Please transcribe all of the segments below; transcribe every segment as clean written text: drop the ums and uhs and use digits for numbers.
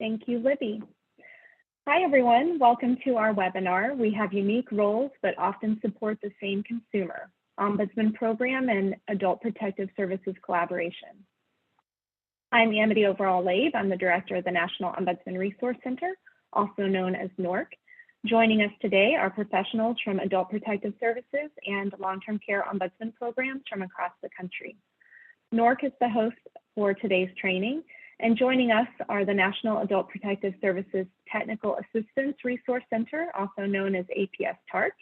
Thank you, Libby. Hi, everyone. Welcome to our webinar. We have unique roles, but often support the same consumer, Ombudsman Program and Adult Protective Services Collaboration. I'm Amity Overall-Labe. I'm the Director of the National Ombudsman Resource Center, also known as Nort. Joining us today are professionals from Adult Protective Services and long-term care Ombudsman programs from across the country. Nort is the host for today's training, and joining us are the National Adult Protective Services Technical Assistance Resource Center, also known as APS TARC,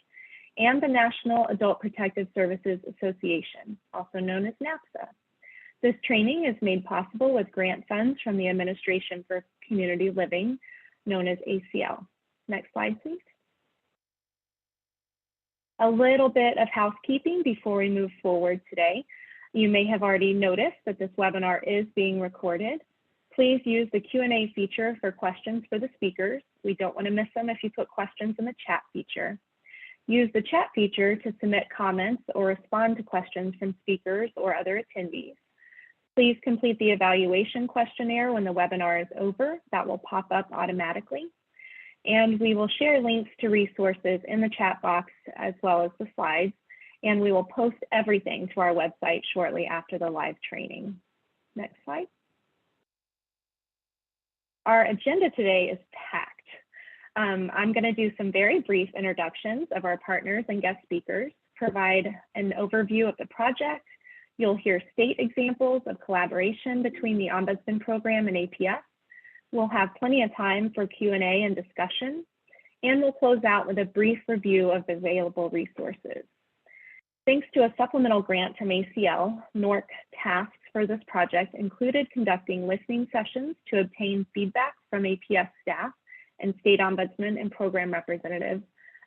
and the National Adult Protective Services Association, also known as NAPSA. This training is made possible with grant funds from the Administration for Community Living, known as ACL. Next slide, please. A little bit of housekeeping before we move forward today. You may have already noticed that this webinar is being recorded. Please use the Q&A feature for questions for the speakers. We don't want to miss them if you put questions in the chat feature. Use the chat feature to submit comments or respond to questions from speakers or other attendees. Please complete the evaluation questionnaire when the webinar is over. That will pop up automatically. And we will share links to resources in the chat box as well as the slides. And we will post everything to our website shortly after the live training. Next slide. Our agenda today is packed. I'm going to do some very brief introductions of our partners and guest speakers, provide an overview of the project. You'll hear state examples of collaboration between the Ombudsman Program and APS. We'll have plenty of time for Q&A and discussion, and we'll close out with a brief review of the available resources. Thanks to a supplemental grant from ACL, Nort tasks for this project included conducting listening sessions to obtain feedback from APS staff and state ombudsman and program representatives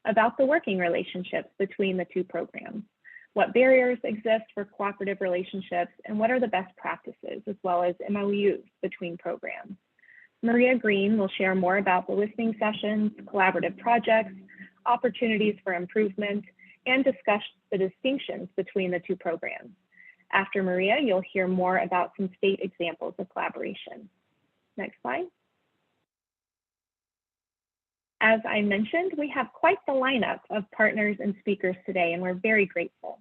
about the working relationships between the two programs, what barriers exist for cooperative relationships, and what are the best practices, as well as MOUs between programs. Maria Green will share more about the listening sessions, collaborative projects, opportunities for improvement, and discuss the distinctions between the two programs. After Maria, you'll hear more about some state examples of collaboration. Next slide. As I mentioned, we have quite the lineup of partners and speakers today, and we're very grateful.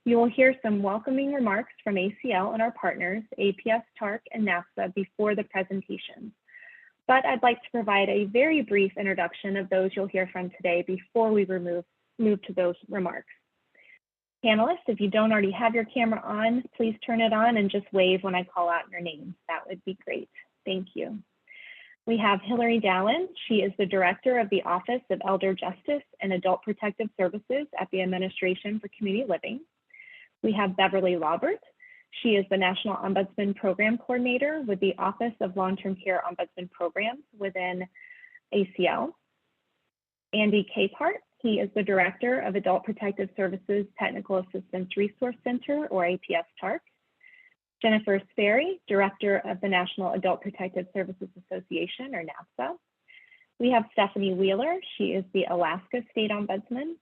You will hear some welcoming remarks from ACL and our partners, APS, TARC, and NAPSA before the presentation. But I'd like to provide a very brief introduction of those you'll hear from today before we move to those remarks. Panelists, if you don't already have your camera on, please turn it on and just wave when I call out your name. That would be great. Thank you. We have Hillary Dallin. She is the Director of the Office of Elder Justice and Adult Protective Services at the Administration for Community Living. We have Beverly Laubert. She is the National Ombudsman Program Coordinator with the Office of Long-Term Care Ombudsman Programs within ACL. Andy Capehart. He is the Director of Adult Protective Services Technical Assistance Resource Center, or APS TARC. Jennifer Sperry, Director of the National Adult Protective Services Association, or NAPSA. We have Stephanie Wheeler. She is the Alaska State Ombudsman.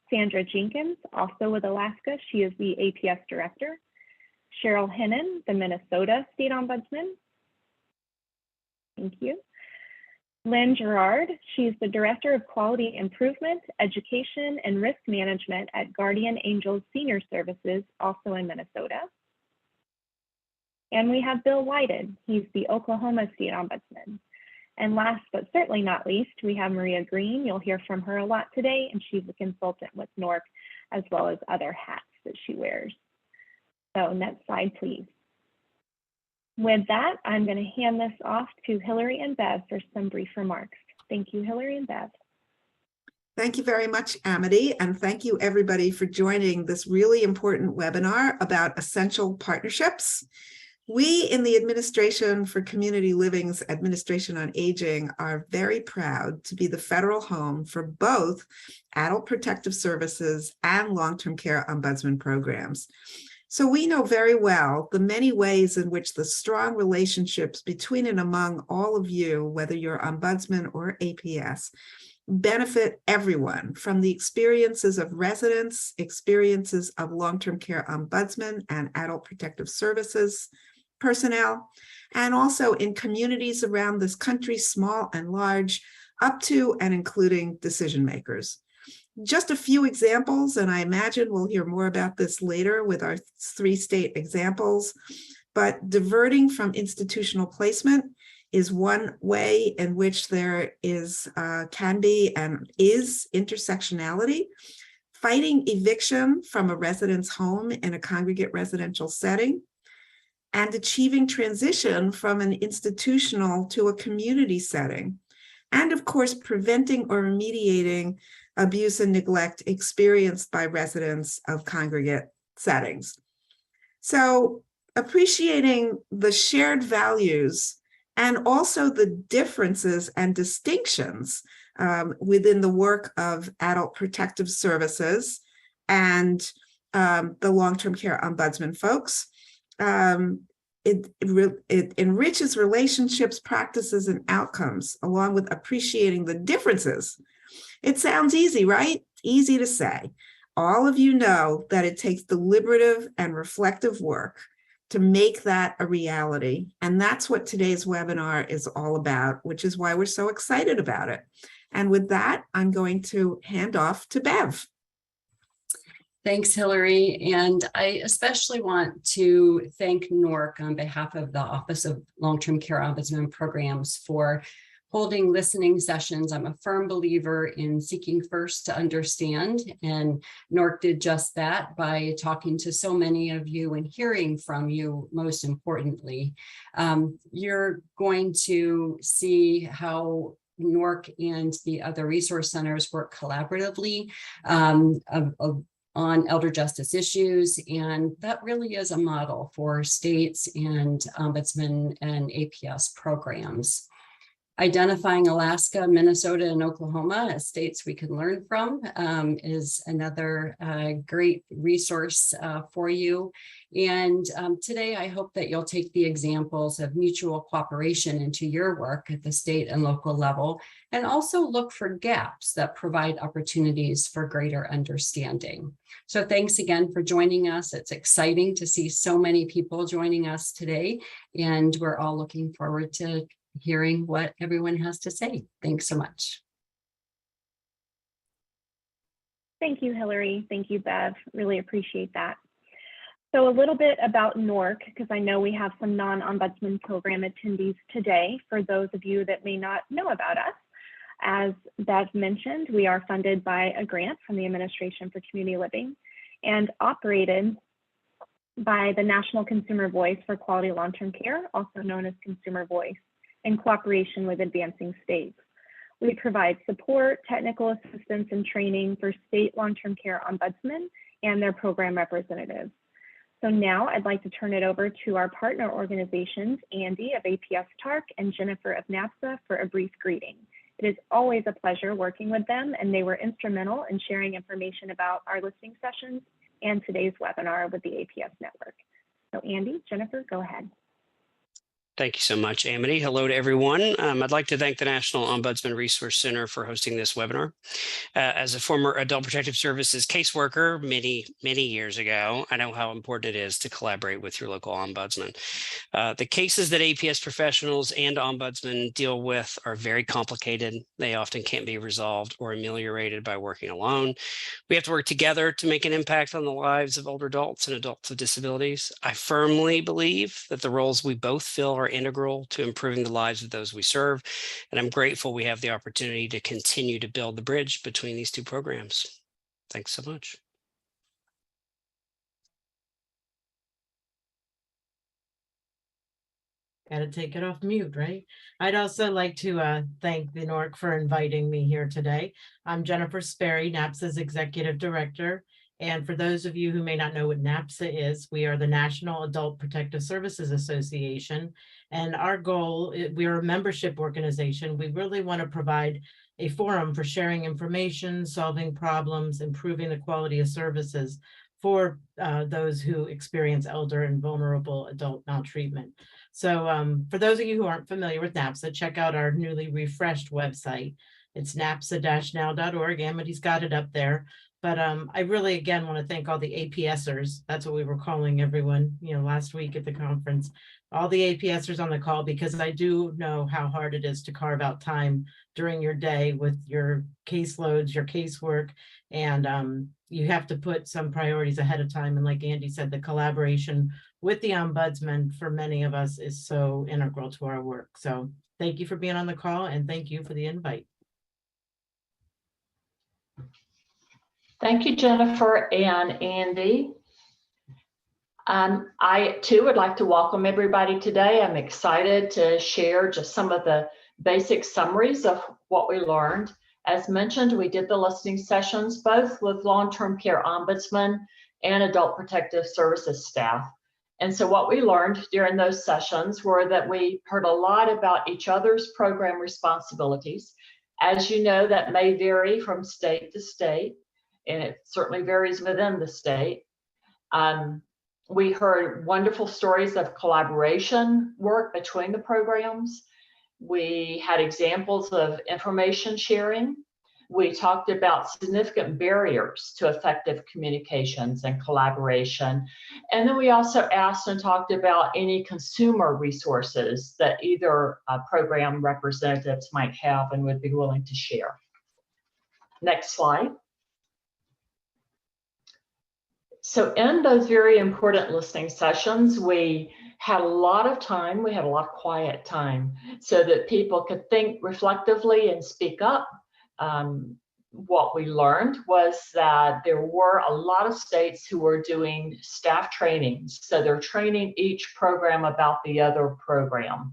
Sandra Jenkins, also with Alaska. She is the APS Director. Cheryl Hennon, the Minnesota State Ombudsman. Thank you. Lynn Gerard, she's the Director of Quality Improvement, Education, and Risk Management at Guardian Angels Senior Services, also in Minnesota. And we have Bill Whited. He's the Oklahoma State Ombudsman. And last but certainly not least, we have Maria Green. You'll hear from her a lot today, and she's a consultant with Nort, as well as other hats that she wears. So next slide, please. With that, I'm going to hand this off to Hillary and Bev for some brief remarks. Thank you, Hillary and Bev. Thank you very much, Amity, and thank you everybody for joining this really important webinar about essential partnerships. We in the Administration for Community Living's Administration on Aging are very proud to be the federal home for both adult protective services and long-term care ombudsman programs. So we know very well the many ways in which the strong relationships between and among all of you, whether you're ombudsman or APS, benefit everyone, from the experiences of residents, experiences of long-term care ombudsman and adult protective services personnel, and also in communities around this country, small and large, up to and including decision makers. Just a few examples, and I imagine we'll hear more about this later with our 3 state examples, but diverting from institutional placement is one way in which there is, can be and is intersectionality. Fighting eviction from a resident's home in a congregate residential setting, and achieving transition from an institutional to a community setting. And of course, preventing or remediating abuse and neglect experienced by residents of congregate settings. So appreciating the shared values and also the differences and distinctions within the work of adult protective services and the long-term care ombudsman folks. It enriches relationships, practices, and outcomes, along with appreciating the differences. It sounds easy, right? Easy to say. All of you know that it takes deliberative and reflective work to make that a reality. And that's what today's webinar is all about, which is why we're so excited about it. And with that, I'm going to hand off to Bev. Thanks, Hillary. And I especially want to thank Nort on behalf of the Office of Long-Term Care Ombudsman Programs for holding listening sessions. I'm a firm believer in seeking first to understand, and Nort did just that by talking to so many of you and hearing from you, most importantly. You're going to see how Nort and the other resource centers work collaboratively on elder justice issues, and that really is a model for states and ombudsman and APS programs. Identifying Alaska, Minnesota, and Oklahoma as states we can learn from is another great resource for you. And today, I hope that you'll take the examples of mutual cooperation into your work at the state and local level, and also look for gaps that provide opportunities for greater understanding. So thanks again for joining us. It's exciting to see so many people joining us today, and we're all looking forward to hearing what everyone has to say. Thanks so much. Thank you, Hillary. Thank you, Bev. Really appreciate that. So a little bit about Nort, because I know we have some non-ombudsman program attendees today. For those of you that may not know about us, as Bev mentioned, we are funded by a grant from the Administration for Community Living and operated by the National Consumer Voice for Quality Long-Term Care, also known as Consumer Voice, in cooperation with advancing states. We provide support, technical assistance, and training for state long-term care ombudsmen and their program representatives. So now I'd like to turn it over to our partner organizations, Andy of APS TARC and Jennifer of NAPSA, for a brief greeting. It is always a pleasure working with them, and they were instrumental in sharing information about our listening sessions and today's webinar with the APS network. So Andy, Jennifer, go ahead. Thank you so much, Amity. Hello to everyone. I'd like to thank the National Ombudsman Resource Center for hosting this webinar. As a former Adult Protective Services caseworker many years ago, I know how important it is to collaborate with your local ombudsman. The cases that APS professionals and ombudsmen deal with are very complicated. They often can't be resolved or ameliorated by working alone. We have to work together to make an impact on the lives of older adults and adults with disabilities. I firmly believe that the roles we both fill are integral to improving the lives of those we serve, and I'm grateful we have the opportunity to continue to build the bridge between these two programs. Thanks so much. Got to take it off mute, right? I'd also like to thank the Nort for inviting me here today. I'm Jennifer Sperry, NAPSA's Executive Director. And for those of you who may not know what NAPSA is, we are the National Adult Protective Services Association. And our goal, we are a membership organization. We really want to provide a forum for sharing information, solving problems, improving the quality of services for those who experience elder and vulnerable adult maltreatment. So for those of you who aren't familiar with NAPSA, check out our newly refreshed website. It's napsa-now.org. Amity's got it up there. But I really, again, want to thank all the APSers. That's what we were calling everyone, last week at the conference. all the APSers on the call, because I do know how hard it is to carve out time during your day with your caseloads, your casework, and you have to put some priorities ahead of time. And like Andy said, the collaboration with the Ombudsman for many of us is so integral to our work. So thank you for being on the call, and thank you for the invite. Thank you, Jennifer and Andy. I too would like to welcome everybody today. I'm excited to share just some of the basic summaries of what we learned. As mentioned, we did the listening sessions both with long-term care ombudsman and adult protective services staff. And so what we learned during those sessions were that we heard a lot about each other's program responsibilities. As you know, that may vary from state to state, and it certainly varies within the state. We heard wonderful stories of collaboration work between the programs. We had examples of information sharing. We talked about significant barriers to effective communications and collaboration. And then we also asked and talked about any consumer resources that either program representatives might have and would be willing to share. Next slide. So in those very important listening sessions, we had a lot of time, we had a lot of quiet time so that people could think reflectively and speak up. What we learned was that there were a lot of states who were doing staff trainings. So they're training each program about the other program.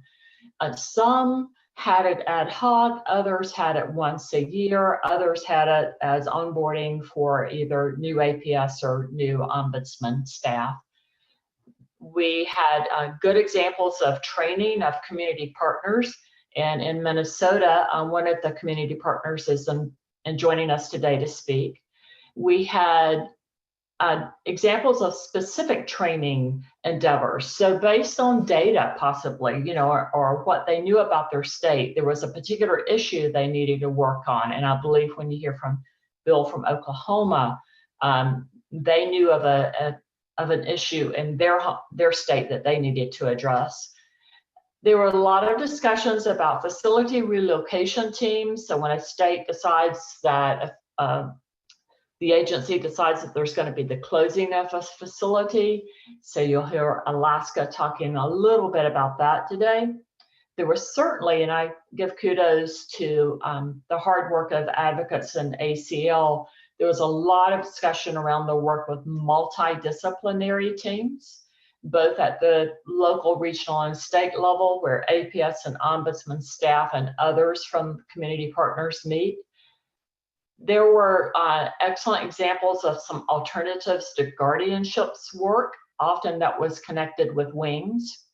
Some had it ad hoc, others had it once a year, others had it as onboarding for either new APS or new ombudsman staff. We had good examples of training of community partners, and in Minnesota, one of the community partners is joining us today to speak. We had examples of specific training endeavors. So based on data, possibly, you know, or what they knew about their state, there was a particular issue they needed to work on. And I believe when you hear from Bill from Oklahoma, they knew of an issue in their state that they needed to address. There were a lot of discussions about facility relocation teams. So when a state decides that the agency decides that there's going to be the closing of a facility. So you'll hear Alaska talking a little bit about that today. There was certainly, and I give kudos to the hard work of advocates in ACL, there was a lot of discussion around the work with multidisciplinary teams, both at the local, regional, and state level, where APS and ombudsman staff and others from community partners meet. There were excellent examples of some alternatives to guardianships work, often that was connected with wings.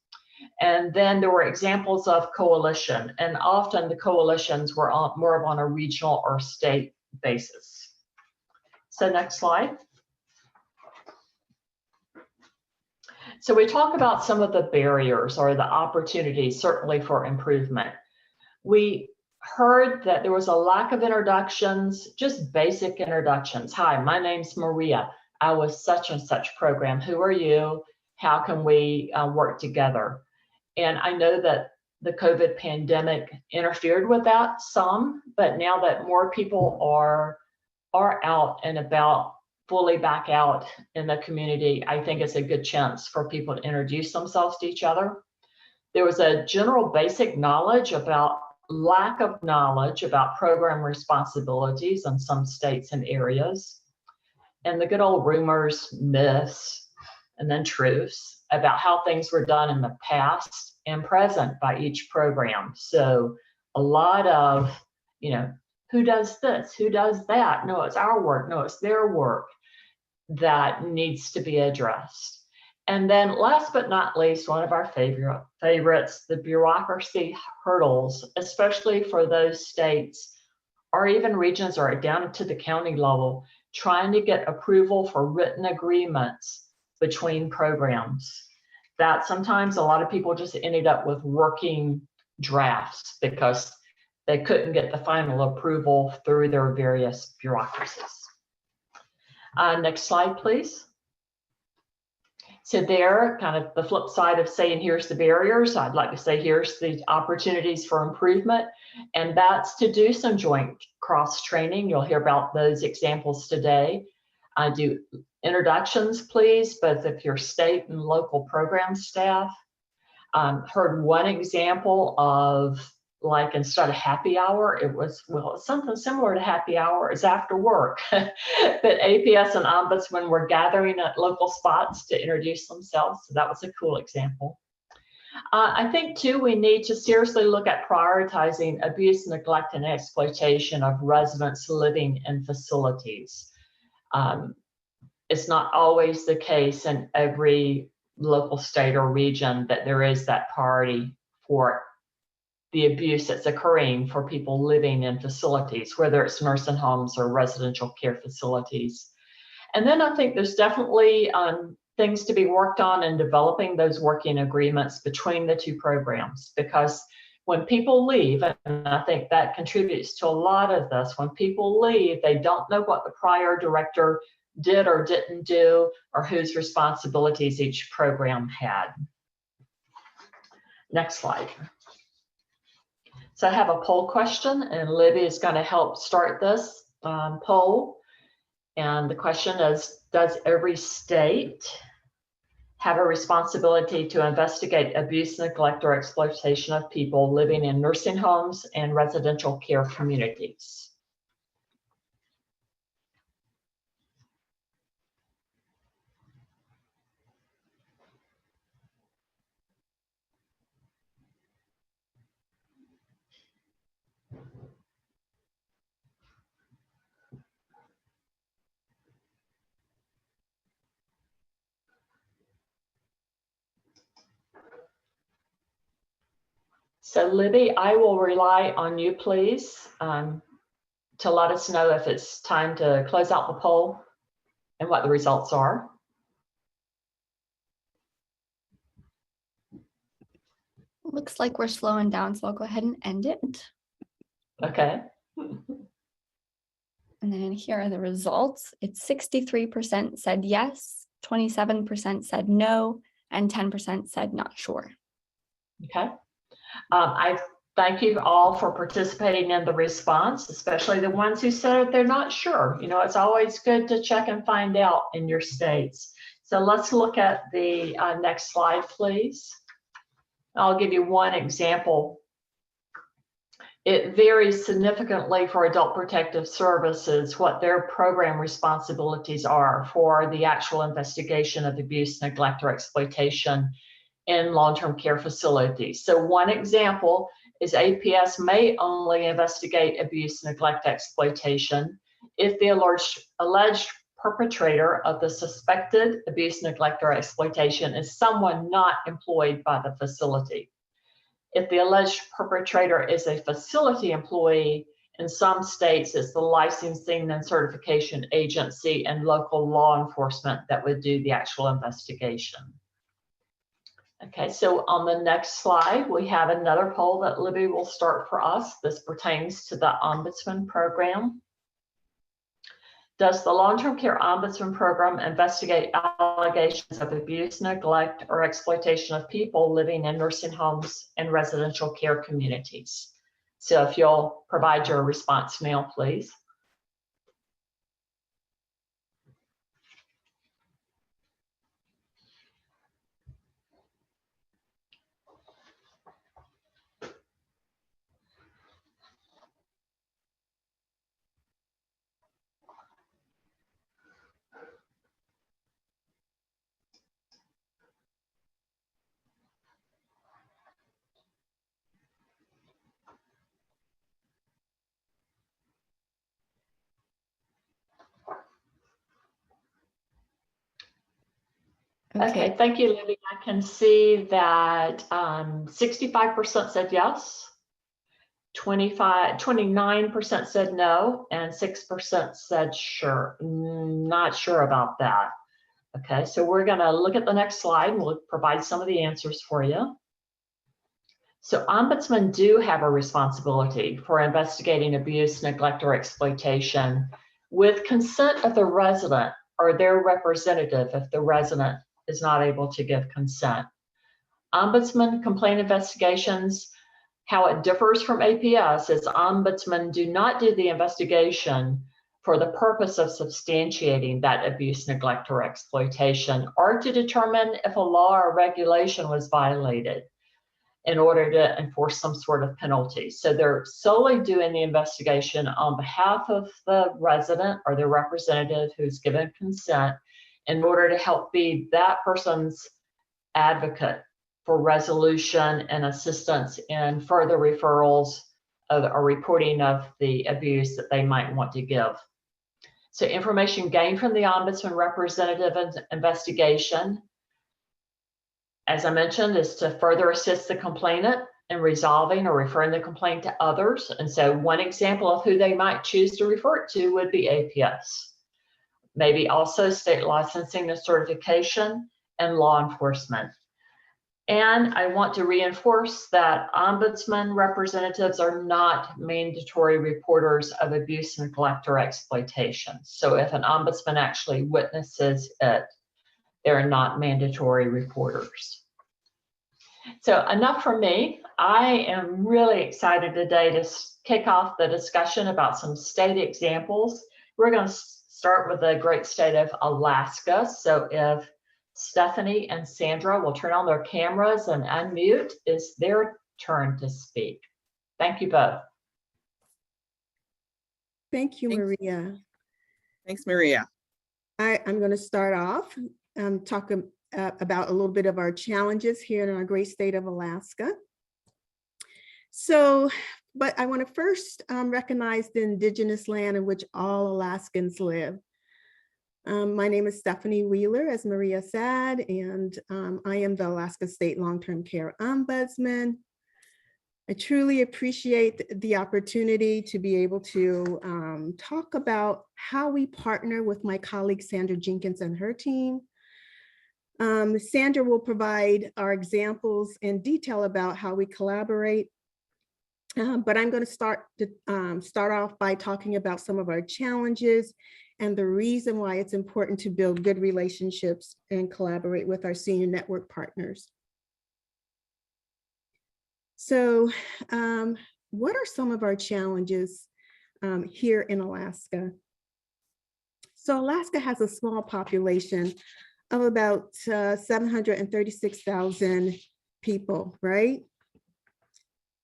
And then there were examples of coalition, and often the coalitions were more on a regional or state basis. So next slide. So we talk about some of the barriers or the opportunities, certainly for improvement. We heard that there was a lack of introductions, just basic introductions. Hi, my name's Maria. I was such and such program. Who are you? How can we work together? And I know that the COVID pandemic interfered with that some, but now that more people are out and about, fully back out in the community, I think it's a good chance for people to introduce themselves to each other. There was a general basic lack of knowledge about program responsibilities in some states and areas, and the good old rumors, myths, and then truths about how things were done in the past and present by each program. So a lot of, you know, who does this? Who does that? No, it's our work. No, it's their work that needs to be addressed. And then last but not least, one of our favorites, the bureaucracy hurdles, especially for those states or even regions or down to the county level, trying to get approval for written agreements between programs. That sometimes a lot of people just ended up with working drafts because they couldn't get the final approval through their various bureaucracies. Next slide, please. So there, kind of the flip side of saying, here's the barriers, I'd like to say, here's the opportunities for improvement. And that's to do some joint cross-training. You'll hear about those examples today. I do introductions, please, both of your state and local program staff. Heard one example of, like, instead of happy hour, it was, well, something similar to happy hour is after work. But APS and Ombudsman were gathering at local spots to introduce themselves. So that was a cool example. I think, too, we need to seriously look at prioritizing abuse, neglect, and exploitation of residents living in facilities. It's not always the case in every local, state, or region that there is that priority for the abuse that's occurring for people living in facilities, whether it's nursing homes or residential care facilities. And then I think there's definitely things to be worked on in developing those working agreements between the two programs, because when people leave, and I think that contributes to a lot of this, when people leave, they don't know what the prior director did or didn't do, or whose responsibilities each program had. Next slide. So I have a poll question, and Libby is going to help start this poll. And the question is, does every state have a responsibility to investigate abuse, neglect, or exploitation of people living in nursing homes and residential care communities? So Libby, I will rely on you, please, to let us know if it's time to close out the poll and what the results are. Looks like we're slowing down, so I'll go ahead and end it. Okay. And then here are the results. It's 63% said yes, 27% said no, and 10% said not sure. Okay. I thank you all for participating in the response, especially the ones who said they're not sure. You know, it's always good to check and find out in your states. So let's look at the next slide, please. I'll give you one example. It varies significantly for adult protective services what their program responsibilities are for the actual investigation of abuse, neglect, or exploitation in long-term care facilities. So one example is APS may only investigate abuse, neglect, exploitation if the alleged perpetrator of the suspected abuse, neglect, or exploitation is someone not employed by the facility. If the alleged perpetrator is a facility employee, in some states it's the licensing and certification agency and local law enforcement that would do the actual investigation. Okay, so on the next slide, we have another poll that Libby will start for us. This pertains to the Ombudsman program. Does the long-term care Ombudsman program investigate allegations of abuse, neglect, or exploitation of people living in nursing homes and residential care communities? So if you'll provide your response now, please. Okay, thank you, Libby. I can see that 65% said yes, 29% said no, and 6% said sure, not sure about that. Okay, so we're gonna look at the next slide and we'll provide some of the answers for you. So ombudsmen do have a responsibility for investigating abuse, neglect, or exploitation with consent of the resident or their representative if the resident is not able to give consent. Ombudsman complaint investigations, how it differs from APS is ombudsmen do not do the investigation for the purpose of substantiating that abuse, neglect, or exploitation, or to determine if a law or regulation was violated in order to enforce some sort of penalty. So they're solely doing the investigation on behalf of the resident or their representative who's given consent in order to help be that person's advocate for resolution and assistance in further referrals or reporting of the abuse that they might want to give. So information gained from the ombudsman representative investigation, as I mentioned, is to further assist the complainant in resolving or referring the complaint to others. And so one example of who they might choose to refer it to would be APS. Maybe also state licensing and certification and law enforcement. And I want to reinforce that ombudsman representatives are not mandatory reporters of abuse, neglect, or exploitation. So if an ombudsman actually witnesses it, they're not mandatory reporters. So enough from me. I am really excited today to kick off the discussion about some state examples. We're going to start with the great state of Alaska. So if Stephanie and Sandra will turn on their cameras and unmute, it's their turn to speak. Thank you both. Thank you, Thanks. Maria. Thanks, Maria. I'm going to start off and talk about a little bit of our challenges here in our great state of Alaska. So, but I want to first recognize the indigenous land in which all Alaskans live. My name is Stephanie Wheeler, as Maria said, and I am the Alaska State Long-Term Care Ombudsman. I truly appreciate the opportunity to be able to talk about how we partner with my colleague Sandra Jenkins and her team. Sandra will provide our examples in detail about how we collaborate, but I'm going to start off by talking about some of our challenges and the reason why it's important to build good relationships and collaborate with our senior network partners. So what are some of our challenges here in Alaska? So Alaska has a small population of about 736,000 people, right?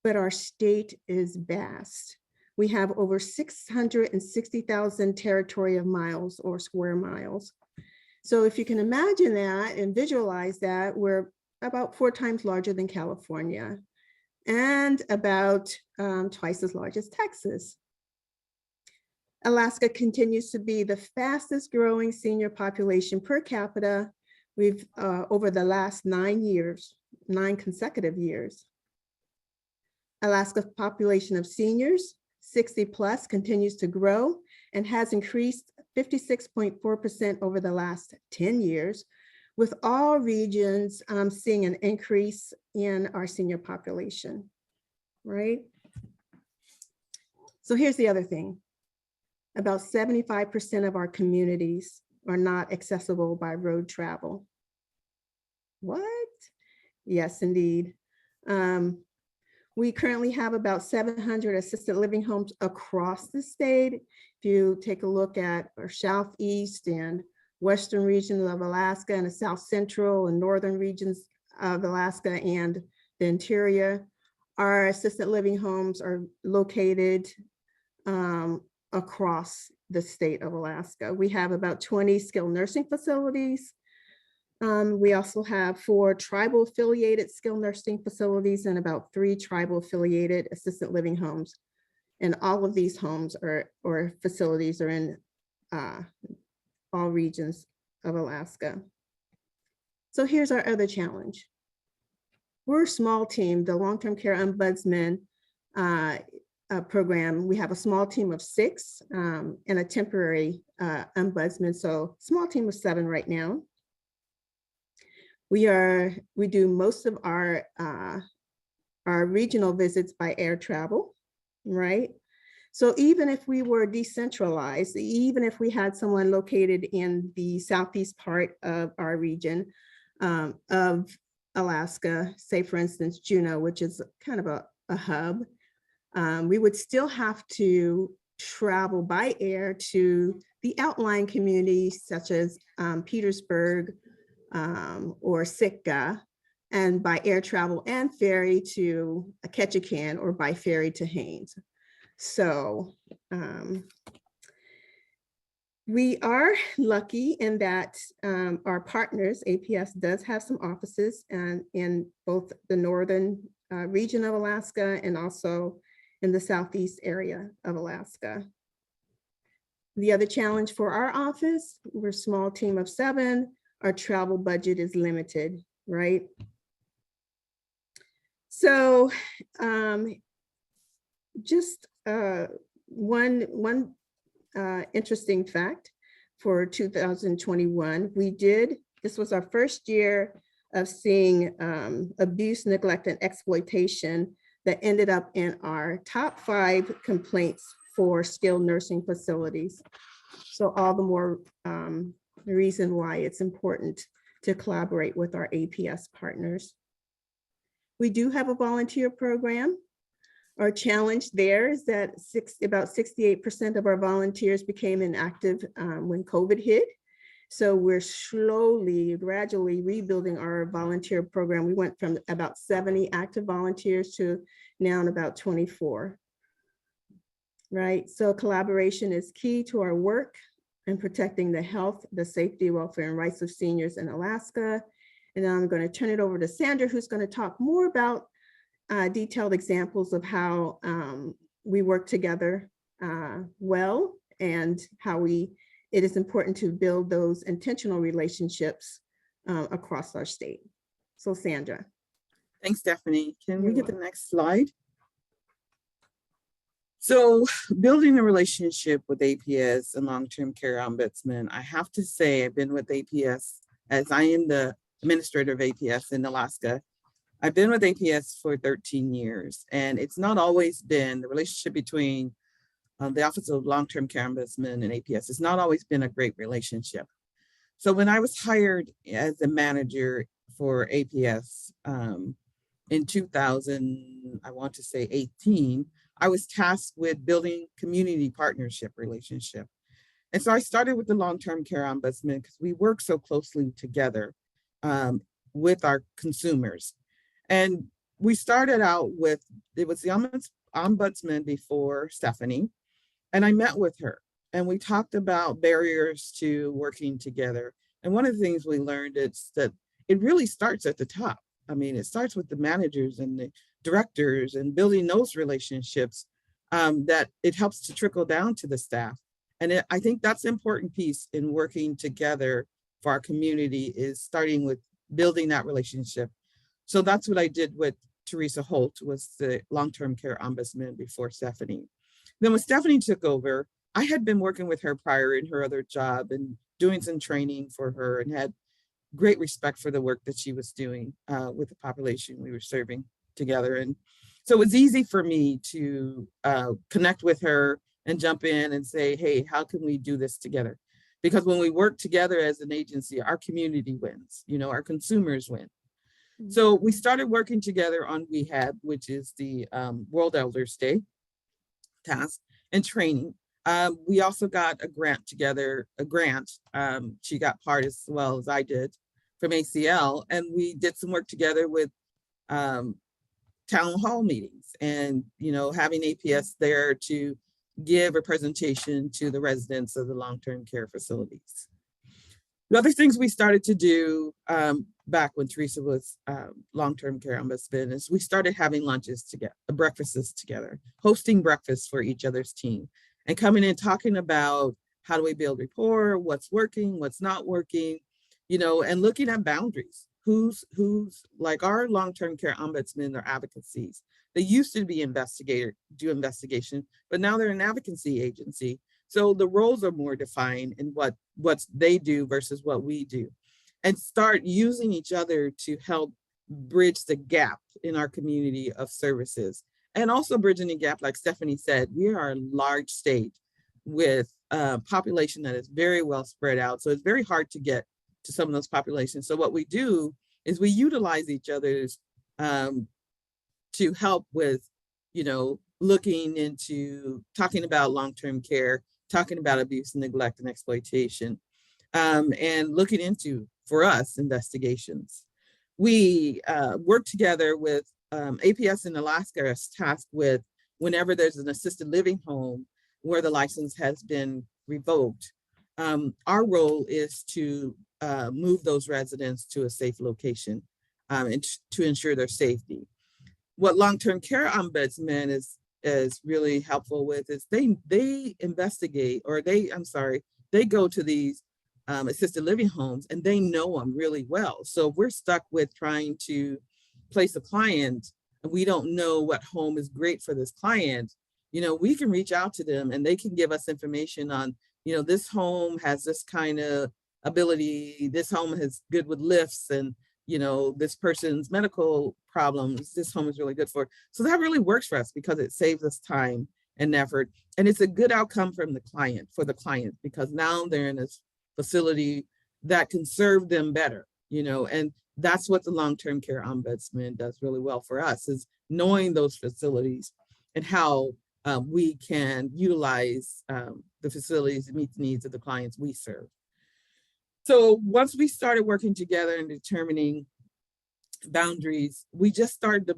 But our state is vast. We have over 660,000 territorial miles or square miles. So if you can imagine that and visualize that, we're about 4 times larger than California and about twice as large as Texas. Alaska continues to be the fastest growing senior population per capita. We've over the last 9 consecutive years. Alaska's population of seniors 60 plus continues to grow and has increased 56.4% over the last 10 years, with all regions seeing an increase in our senior population, right? So here's the other thing. About 75% of our communities are not accessible by road travel. What? Yes, indeed. We currently have about 700 assisted living homes across the state. If you take a look at our southeast and western regions of Alaska and the south central and northern regions of Alaska and the interior, our assisted living homes are located across the state of Alaska. We have about 20 skilled nursing facilities. We also have 4 tribal affiliated skilled nursing facilities and about 3 tribal affiliated assisted living homes. And all of these homes or facilities are in all regions of Alaska. So here's our other challenge. We're a small team, the Long-Term Care Ombudsman program. We have a small team of 6 and a temporary ombudsman. So small team of 7 right now. We do most of our regional visits by air travel, right? So even if we were decentralized, even if we had someone located in the southeast part of our region, of Alaska, say for instance, Juneau, which is kind of a hub, we would still have to travel by air to the outlying communities such as Petersburg or Sitka, and by air travel and ferry to Ketchikan, or by ferry to Haines. So we are lucky in that our partners, APS does have some offices in both the northern region of Alaska and also in the southeast area of Alaska. The other challenge for our office, we're a small team of 7, our travel budget is limited, right? So just one interesting fact for 2021, this was our first year of seeing abuse, neglect, and exploitation that ended up in our top 5 complaints for skilled nursing facilities. So all the more reason why it's important to collaborate with our APS partners. We do have a volunteer program. Our challenge there is that about 68% of our volunteers became inactive when COVID hit. So we're slowly, gradually rebuilding our volunteer program. We went from about 70 active volunteers to now about 24. Right, so collaboration is key to our work in protecting the health, the safety, welfare, and rights of seniors in Alaska. And now I'm going to turn it over to Sandra, who's going to talk more about detailed examples of how we work together well, and how it is important to build those intentional relationships across our state. So Sandra. Thanks, Stephanie. Can we You're get the welcome. next slide? So building a relationship with APS and long-term care ombudsman, I have to say I've been with APS, as I am the administrator of APS in Alaska. I've been with APS for 13 years, and it's not always been the relationship between the Office of Long-Term Care Ombudsman and APS. It's not always been a great relationship. So when I was hired as a manager for APS in 2000, I want to say 18, I was tasked with building community partnership relationship. And so I started with the long-term care ombudsman because we work so closely together with our consumers. And we started out with, it was the ombudsman before Stephanie, and I met with her and we talked about barriers to working together. And one of the things we learned is that it really starts at the top. I mean, it starts with the managers and the directors and building those relationships that it helps to trickle down to the staff. And I think that's an important piece in working together for our community, is starting with building that relationship. So that's what I did with Teresa Holt, was the long-term care ombudsman before Stephanie. Then when Stephanie took over, I had been working with her prior in her other job and doing some training for her, and had great respect for the work that she was doing with the population we were serving together. And so it was easy for me to connect with her and jump in and say, hey, how can we do this together? Because when we work together as an agency, our community wins, you know, our consumers win. So we started working together on WEHAB, which is the World Elders Day task and training. We also got a grant together, she got part as well as I did from ACL, and we did some work together with town hall meetings, and, you know, having APS there to give a presentation to the residents of the long-term care facilities. The other things we started to do back when Teresa was long-term care ombudsman is we started having lunches together, breakfasts together, hosting breakfasts for each other's team, and coming in talking about how do we build rapport, what's working, what's not working, you know, and looking at boundaries. Who's like our long-term care ombudsmen or advocacies. They used to be do investigation, but now they're an advocacy agency. So the roles are more defined in what they do versus what we do, and start using each other to help bridge the gap in our community of services. And also bridging the gap, like Stephanie said, we are a large state with a population that is very well spread out. So it's very hard to get to some of those populations. So what we do is we utilize each other's to help with, looking into talking about long-term care, talking about abuse, neglect, and exploitation, and looking into, for us, investigations. We work together with APS in Alaska is tasked with whenever there's an assisted living home where the license has been revoked. Our role is to move those residents to a safe location and to ensure their safety. What long-term care ombudsman is really helpful with is they investigate, or they go to these assisted living homes and they know them really well. So if we're stuck with trying to place a client and we don't know what home is great for this client, we can reach out to them and they can give us information on, this home has this kind of ability, this home is good with lifts, and this person's medical problems, this home is really good for. So that really works for us because it saves us time and effort. And it's a good outcome from the client, because now they're in this facility that can serve them better, and that's what the long-term care ombudsman does really well for us, is knowing those facilities and how we can utilize the facilities to meet the needs of the clients we serve. So once we started working together and determining boundaries, we just started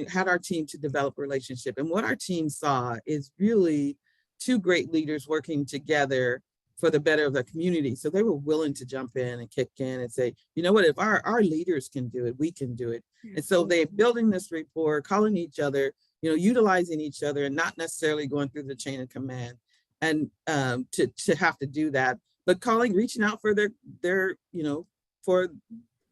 had our team to develop a relationship. And what our team saw is really two great leaders working together for the better of the community. So they were willing to jump in and kick in and say, what, if our leaders can do it, we can do it. And so they're building this rapport, calling each other, utilizing each other, and not necessarily going through the chain of command and to have to do that, but reaching out for their for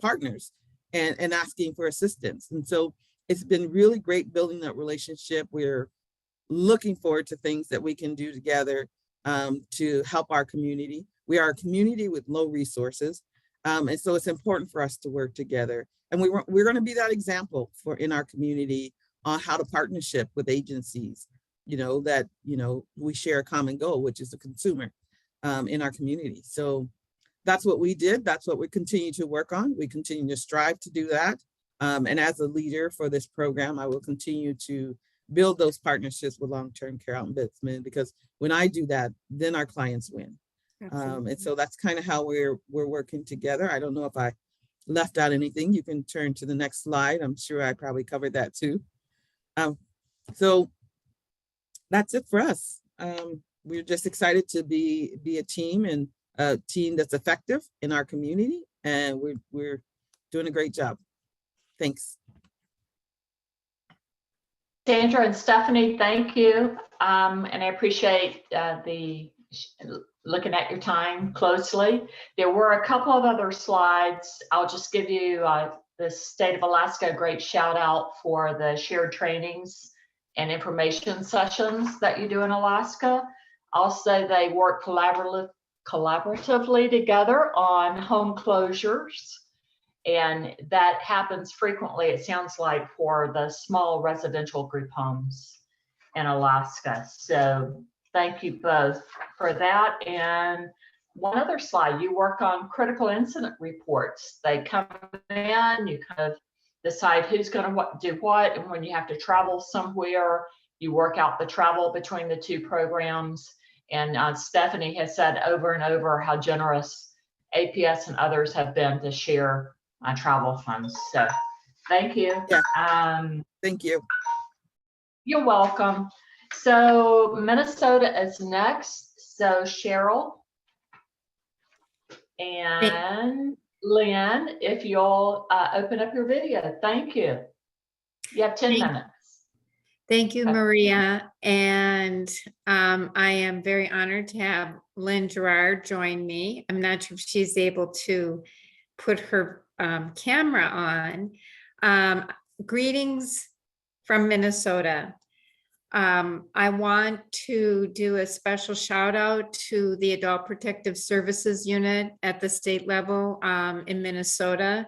partners and asking for assistance. And so it's been really great building that relationship. We're looking forward to things that we can do together to help our community. We are a community with low resources. And so it's important for us to work together. And we're going to be that example in our community on how to partnership with agencies, that, we share a common goal, which is the consumer in our community. So that's what we did. That's what we continue to work on. We continue to strive to do that. And as a leader for this program, I will continue to build those partnerships with long-term care ombudsmen, because when I do that, then our clients win. And so that's kind of how we're working together. I don't know if I left out anything. You can turn to the next slide. I'm sure I probably covered that too. So that's it for us. We're just excited to be a team, and a team that's effective in our community, and we're doing a great job. Thanks. Sandra and Stephanie, thank you. And I appreciate looking at your time closely. There were a couple of other slides. I'll just give you the state of Alaska a great shout out for the shared trainings and information sessions that you do in Alaska. Also, they work collaboratively together on home closures. And that happens frequently, it sounds like, for the small residential group homes in Alaska. So thank you both for that. And one other slide, you work on critical incident reports. They come in, you kind of decide who's going to do what, and when you have to travel somewhere, you work out the travel between the two programs. And Stephanie has said over and over how generous APS and others have been to share travel funds. So thank you. Yeah. Thank you. You're welcome. So Minnesota is next. So Cheryl and Lynn, if you'll open up your video. Thank you. You have 10 minutes. Thank you, Maria. And I am very honored to have Lynn Gerard join me. I'm not sure if she's able to put her camera on. Greetings from Minnesota. I want to do a special shout out to the Adult Protective Services Unit at the state level in Minnesota,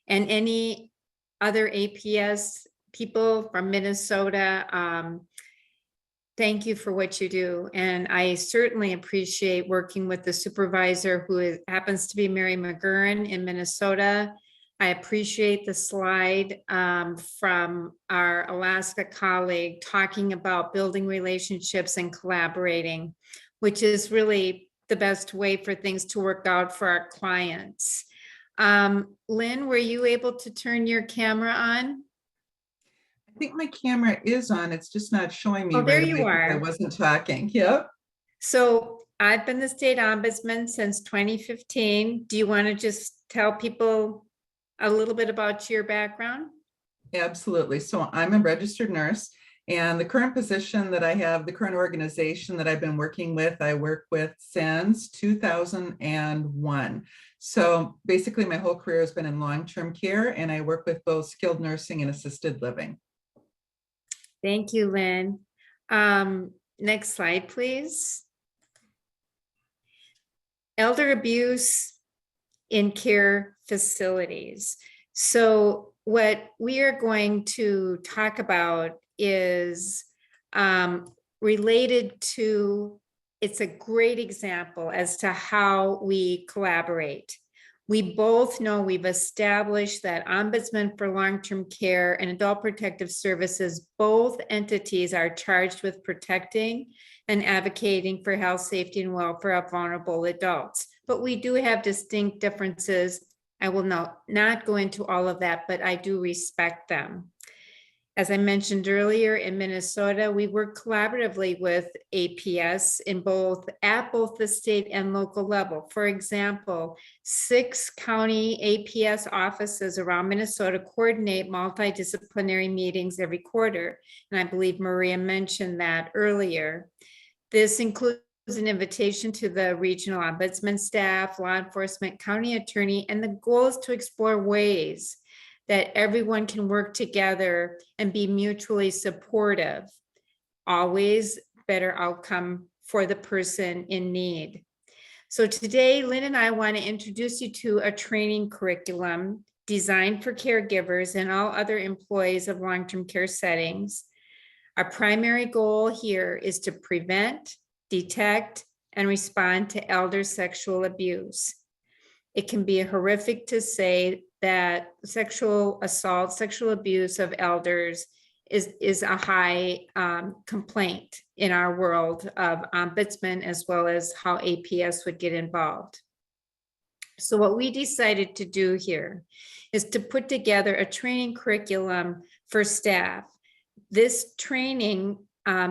and any other APS people from Minnesota. thank you for what you do. And I certainly appreciate working with the supervisor who happens to be Mary McGurran in Minnesota. I appreciate the slide from our Alaska colleague talking about building relationships and collaborating, which is really the best way for things to work out for our clients. Lynn, were you able to turn your camera on? I think my camera is on. It's just not showing me. Oh, there right you away 'cause are. I wasn't talking. Yep. So I've been the state ombudsman since 2015. Do you want to just tell people a little bit about your background? Absolutely. So I'm a registered nurse, and the current position that I have, the current organization that I've been working with, I work with since 2001. So basically my whole career has been in long-term care, and I work with both skilled nursing and assisted living. Thank you, Lynn. Next slide, please. Elder abuse in care facilities. So what we are going to talk about is related to, it's a great example as to how we collaborate. We both know we've established that Ombudsman for Long-Term Care and Adult Protective Services, both entities are charged with protecting and advocating for health, safety, and welfare of vulnerable adults. But we do have distinct differences. I will not go into all of that, but I do respect them. As I mentioned earlier, in Minnesota, we work collaboratively with APS at both the state and local level. For example, 6 county APS offices around Minnesota coordinate multidisciplinary meetings every quarter. And I believe Maria mentioned that earlier. This includes an invitation to the regional ombudsman staff, law enforcement, county attorney, and the goal is to explore ways that everyone can work together and be mutually supportive. Always better outcome for the person in need. So today, Lynn and I want to introduce you to a training curriculum designed for caregivers and all other employees of long-term care settings. Our primary goal here is to prevent, detect, and respond to elder sexual abuse. It can be horrific to say that sexual assault, sexual abuse of elders is a high complaint in our world of ombudsman, as well as how APS would get involved. So what we decided to do here is to put together a training curriculum for staff. This training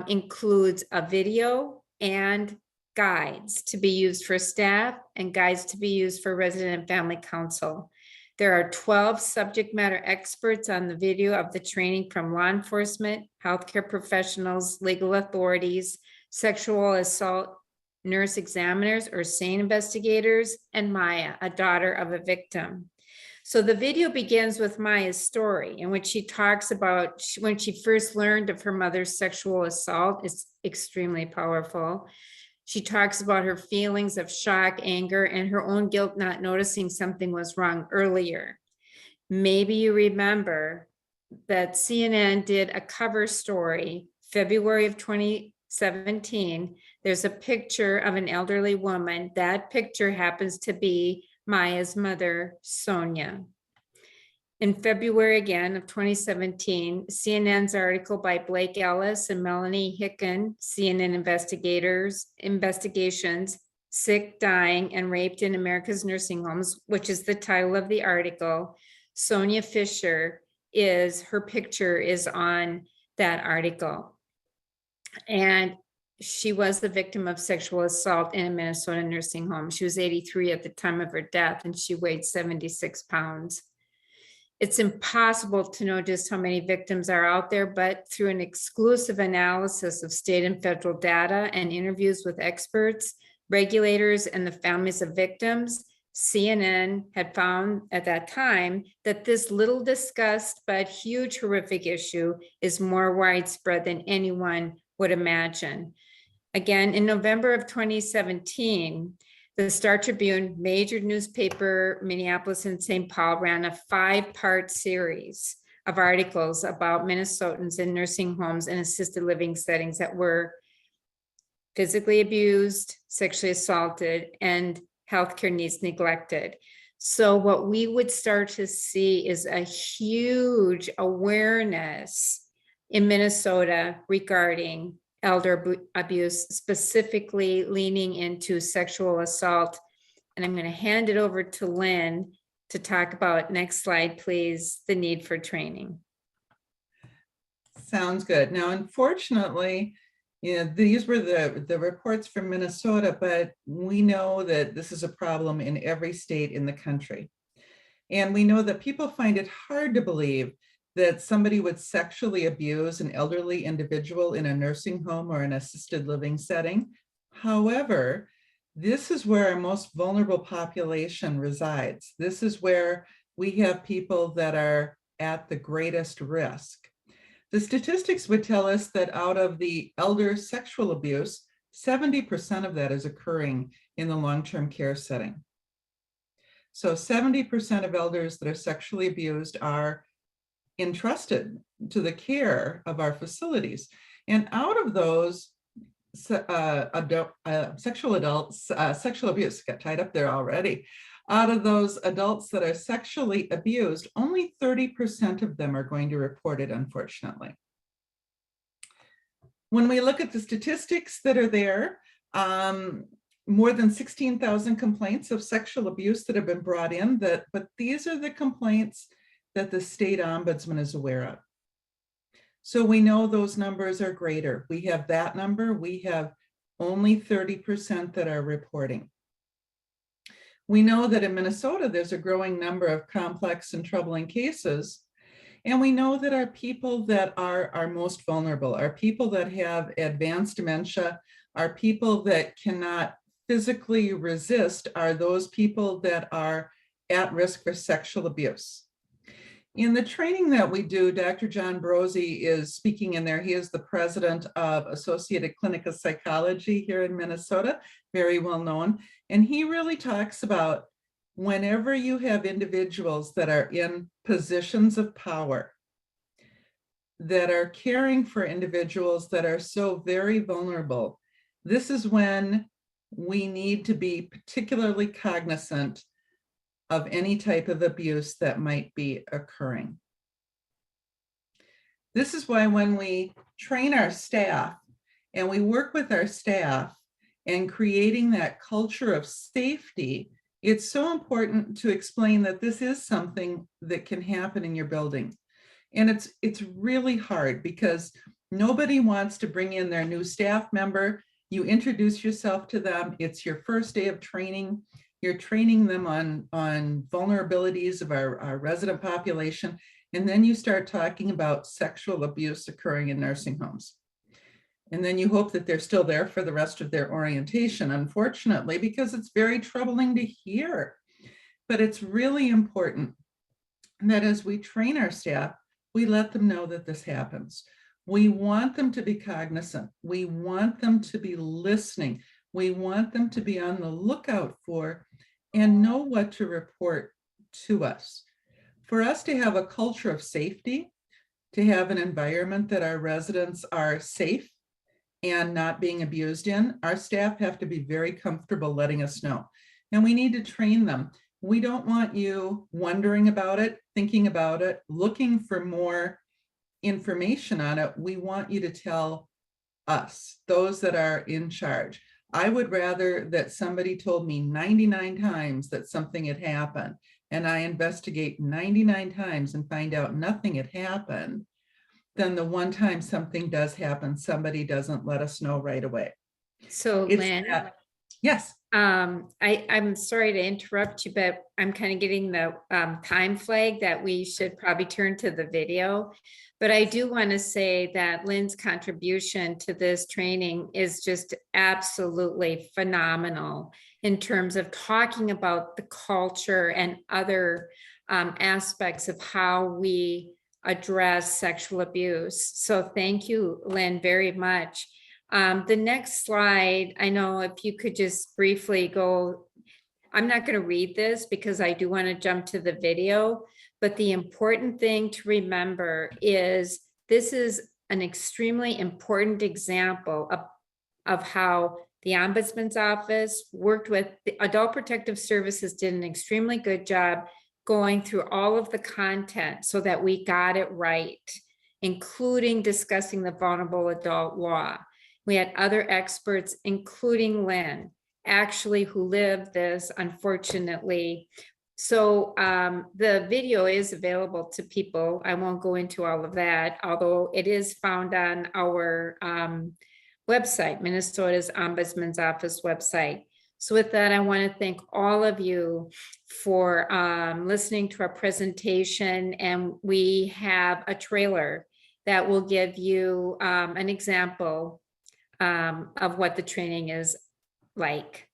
includes a video and guides to be used for staff and guides to be used for resident and family council. There are 12 subject matter experts on the video of the training from law enforcement, healthcare professionals, legal authorities, sexual assault nurse examiners or SANE investigators, and Maya, a daughter of a victim. So the video begins with Maya's story in which she talks about when she first learned of her mother's sexual assault. It's extremely powerful. She talks about her feelings of shock, anger, and her own guilt not noticing something was wrong earlier. Maybe you remember that CNN did a cover story, February of 2017. There's a picture of an elderly woman. That picture happens to be Maya's mother, Sonia. In February again of 2017, CNN's article by Blake Ellis and Melanie Hicken, CNN investigations, sick, dying, and raped in America's nursing homes, which is the title of the article. Sonia Fisher her picture is on that article. And she was the victim of sexual assault in a Minnesota nursing home. She was 83 at the time of her death, and she weighed 76 pounds. It's impossible to know just how many victims are out there, but through an exclusive analysis of state and federal data and interviews with experts, regulators, and the families of victims, CNN had found at that time that this little discussed but huge horrific issue is more widespread than anyone would imagine. Again, in November of 2017, the Star Tribune, major newspaper, Minneapolis and St. Paul, ran a 5-part series of articles about Minnesotans in nursing homes and assisted living settings that were physically abused, sexually assaulted, and healthcare needs neglected. So what we would start to see is a huge awareness in Minnesota regarding elder abuse, specifically leaning into sexual assault. And I'm going to hand it over to Lynn to talk about, next slide, please, the need for training. Sounds good. Now, unfortunately, these were the reports from Minnesota, but we know that this is a problem in every state in the country. And we know that people find it hard to believe that somebody would sexually abuse an elderly individual in a nursing home or an assisted living setting. However, this is where our most vulnerable population resides. This is where we have people that are at the greatest risk. The statistics would tell us that out of the elder sexual abuse, 70% of that is occurring in the long-term care setting. So 70% of elders that are sexually abused are entrusted to the care of our facilities. And out of those sexual abuse, got tied up there already. Out of those adults that are sexually abused, only 30% of them are going to report it, unfortunately. When we look at the statistics that are there, more than 16,000 complaints of sexual abuse that have been brought in, but these are the complaints that the state ombudsman is aware of. So we know those numbers are greater. We have that number. We have only 30% that are reporting. We know that in Minnesota, there's a growing number of complex and troubling cases. And we know that our people that are most vulnerable, are people that have advanced dementia, are people that cannot physically resist, are those people that are at risk for sexual abuse. In the training that we do, Dr. John Brosey is speaking in there. He is the president of Associated Clinical Psychology here in Minnesota, very well known. And he really talks about whenever you have individuals that are in positions of power, that are caring for individuals that are so very vulnerable, this is when we need to be particularly cognizant of any type of abuse that might be occurring. This is why when we train our staff and we work with our staff and creating that culture of safety, it's so important to explain that this is something that can happen in your building. And it's really hard because nobody wants to bring in their new staff member. You introduce yourself to them. It's your first day of training. You're training them on vulnerabilities of our resident population. And then you start talking about sexual abuse occurring in nursing homes. And then you hope that they're still there for the rest of their orientation, unfortunately, because it's very troubling to hear. But it's really important that as we train our staff, we let them know that this happens. We want them to be cognizant. We want them to be listening. We want them to be on the lookout for and know what to report to us. For us to have a culture of safety, to have an environment that our residents are safe and not being abused in, our staff have to be very comfortable letting us know. And we need to train them. We don't want you wondering about it, thinking about it, looking for more information on it. We want you to tell us, those that are in charge. I would rather that somebody told me 99 times that something had happened and I investigate 99 times and find out nothing had happened than the one time something does happen, somebody doesn't let us know right away. So Lynn, yes. I'm sorry to interrupt you, but I'm kind of getting the time flag that we should probably turn to the video. But I do want to say that Lynn's contribution to this training is just absolutely phenomenal in terms of talking about the culture and other aspects of how we address sexual abuse. So thank you, Lynn, very much. The next slide, I know if you could just briefly go I'm not going to read this because I do want to jump to the video, but the important thing to remember is this is an extremely important example of how the Ombudsman's office worked with the Adult Protective Services, did an extremely good job going through all of the content so that we got it right, including discussing the vulnerable adult law. We had other experts, including Lynn, actually, who lived this, unfortunately. So the video is available to people. I won't go into all of that, although it is found on our website, Minnesota's Ombudsman's Office website. So with that, I want to thank all of you for listening to our presentation. And we have a trailer that will give you an example of what the training is like.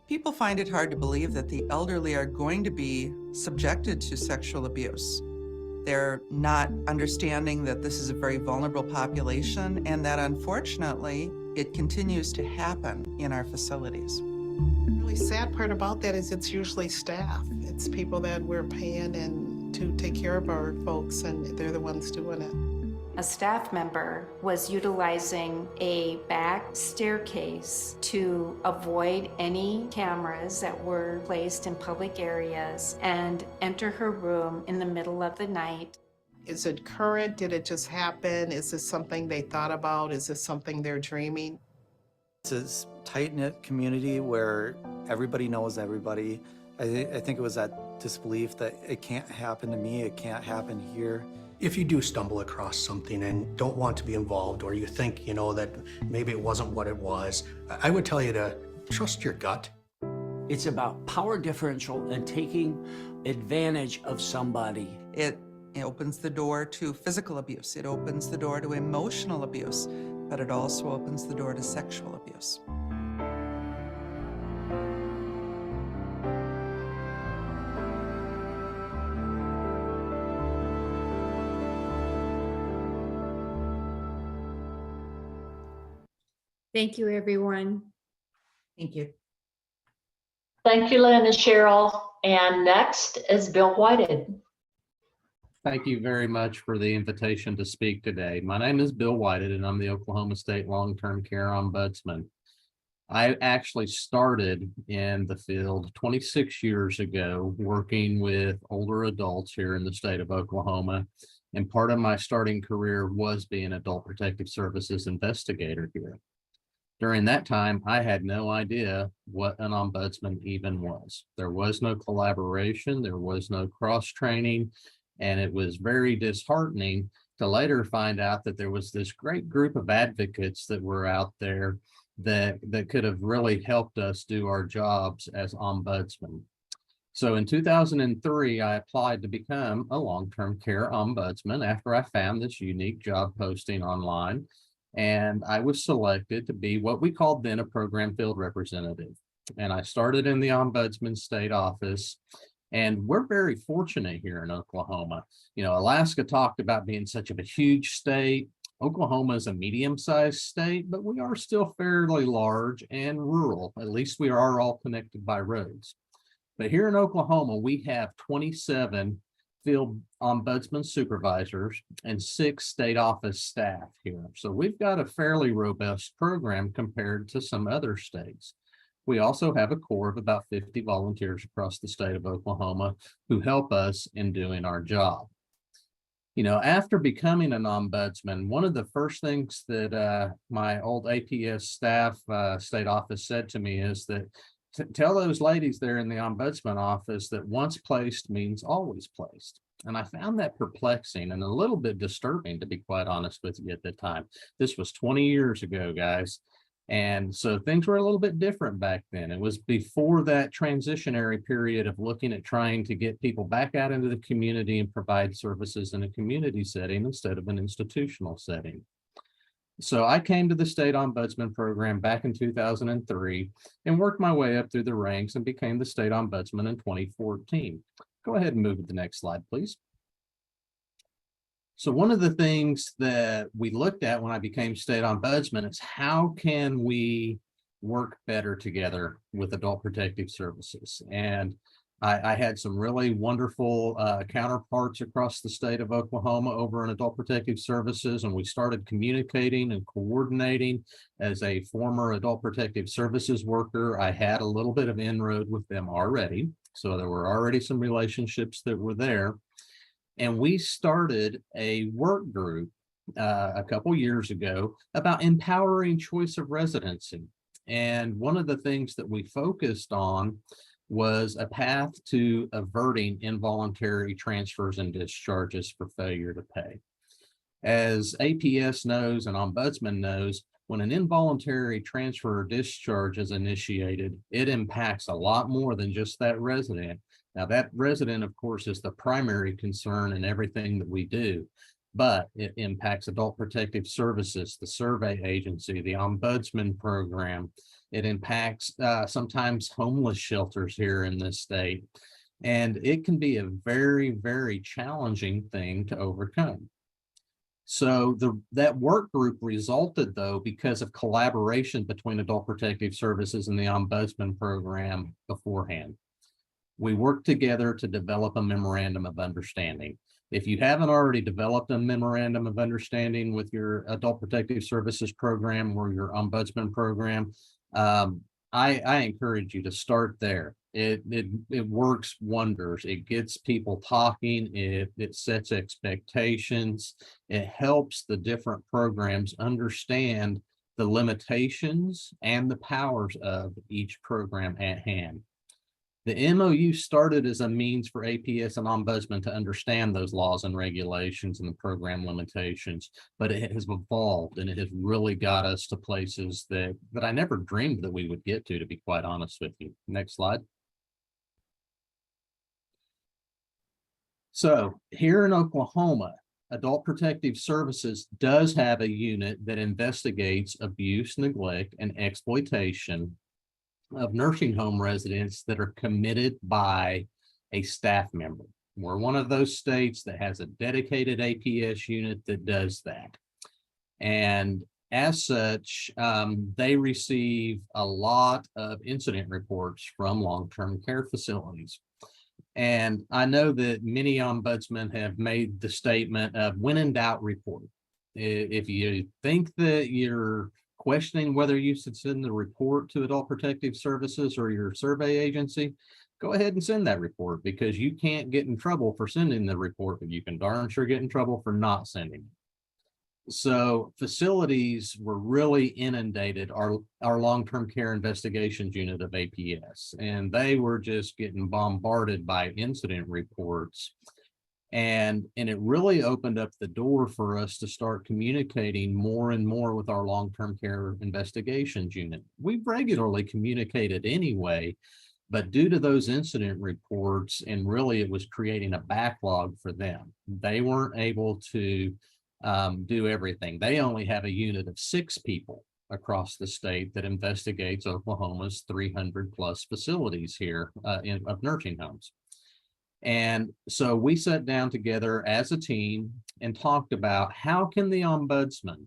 People find it hard to believe that the elderly are going to be subjected to sexual abuse. They're not understanding that this is a very vulnerable population and that unfortunately it continues to happen in our facilities. The really sad part about that is it's usually staff. It's people that we're paying and to take care of our folks, and they're the ones doing it. A staff member was utilizing a back staircase to avoid any cameras that were placed in public areas and enter her room in the middle of the night. Is it current? Did it just happen? Is this something they thought about? Is this something they're dreaming? It's a tight-knit community where everybody knows everybody. I think it was that disbelief that it can't happen to me, it can't happen here. If you do stumble across something and don't want to be involved, or you think, that maybe it wasn't what it was, I would tell you to trust your gut. It's about power differential and taking advantage of somebody. It opens the door to physical abuse. It opens the door to emotional abuse, but it also opens the door to sexual abuse. Thank you, everyone. Thank you. Thank you, Lynn and Cheryl. And next is Bill Whited. Thank you very much for the invitation to speak today. My name is Bill Whited, and I'm the Oklahoma State Long-Term Care Ombudsman. I actually started in the field 26 years ago, working with older adults here in the state of Oklahoma. And part of my starting career was being an Adult Protective Services investigator here. During that time, I had no idea what an ombudsman even was. There was no collaboration, there was no cross-training, and it was very disheartening to later find out that there was this great group of advocates that were out there that could have really helped us do our jobs as ombudsmen. So in 2003, I applied to become a long-term care ombudsman after I found this unique job posting online. And I was selected to be what we called then a program field representative. And I started in the Ombudsman state office. And we're very fortunate here in Oklahoma. Alaska talked about being such a huge state. Oklahoma is a medium-sized state, but we are still fairly large and rural. At least we are all connected by roads. But here in Oklahoma, we have 27 field ombudsman supervisors and 6 state office staff here. So we've got a fairly robust program compared to some other states. We also have a core of about 50 volunteers across the state of Oklahoma who help us in doing our job. After becoming an ombudsman, one of the first things that my old APS staff state office said to me is that tell those ladies there in the ombudsman office that once placed means always placed. And I found that perplexing and a little bit disturbing, to be quite honest with you at the time. This was 20 years ago, guys. And so things were a little bit different back then. It was before that transitionary period of looking at trying to get people back out into the community and provide services in a community setting instead of an institutional setting. So I came to the state ombudsman program back in 2003 and worked my way up through the ranks and became the state ombudsman in 2014. Go ahead and move to the next slide, please. So one of the things that we looked at when I became state ombudsman is how can we work better together with adult protective services? And I had some really wonderful counterparts across the state of Oklahoma over in adult protective services, and we started communicating and coordinating. As a former adult protective services worker, I had a little bit of inroad with them already. So there were already some relationships that were there. And we started a work group a couple years ago about empowering choice of residency. And one of the things that we focused on was a path to averting involuntary transfers and discharges for failure to pay. As APS knows and Ombudsman knows, when an involuntary transfer or discharge is initiated, it impacts a lot more than just that resident. Now, that resident, of course, is the primary concern in everything that we do, but it impacts adult protective services, the survey agency, the Ombudsman program. It impacts sometimes homeless shelters here in this state. And it can be a very, very challenging thing to overcome. So that work group resulted, though, because of collaboration between adult protective services and the Ombudsman program beforehand. We worked together to develop a memorandum of understanding. If you haven't already developed a memorandum of understanding with your adult protective services program or your Ombudsman program, I encourage you to start there. It works wonders. It gets people talking. It sets expectations. It helps the different programs understand the limitations and the powers of each program at hand. The MOU started as a means for APS and Ombudsman to understand those laws and regulations and the program limitations, but it has evolved and it has really got us to places that I never dreamed that we would get to be quite honest with you. Next slide. So here in Oklahoma, Adult Protective Services does have a unit that investigates abuse, neglect, and exploitation of nursing home residents that are committed by a staff member. We're one of those states that has a dedicated APS unit that does that. And as such, they receive a lot of incident reports from long-term care facilities. And I know that many ombudsmen have made the statement of when in doubt, report. If you think that you're questioning whether you should send the report to Adult Protective Services or your survey agency, go ahead and send that report, because you can't get in trouble for sending the report, but you can darn sure get in trouble for not sending it. So facilities were really inundated, our long-term care investigations unit of APS, and they were just getting bombarded by incident reports. And it really opened up the door for us to start communicating more and more with our long-term care investigations unit. We've regularly communicated anyway, but due to those incident reports, and really it was creating a backlog for them, they weren't able to do everything. They only have a unit of 6 people across the state that investigates Oklahoma's 300 plus facilities here of nursing homes. And so we sat down together as a team and talked about how can the ombudsman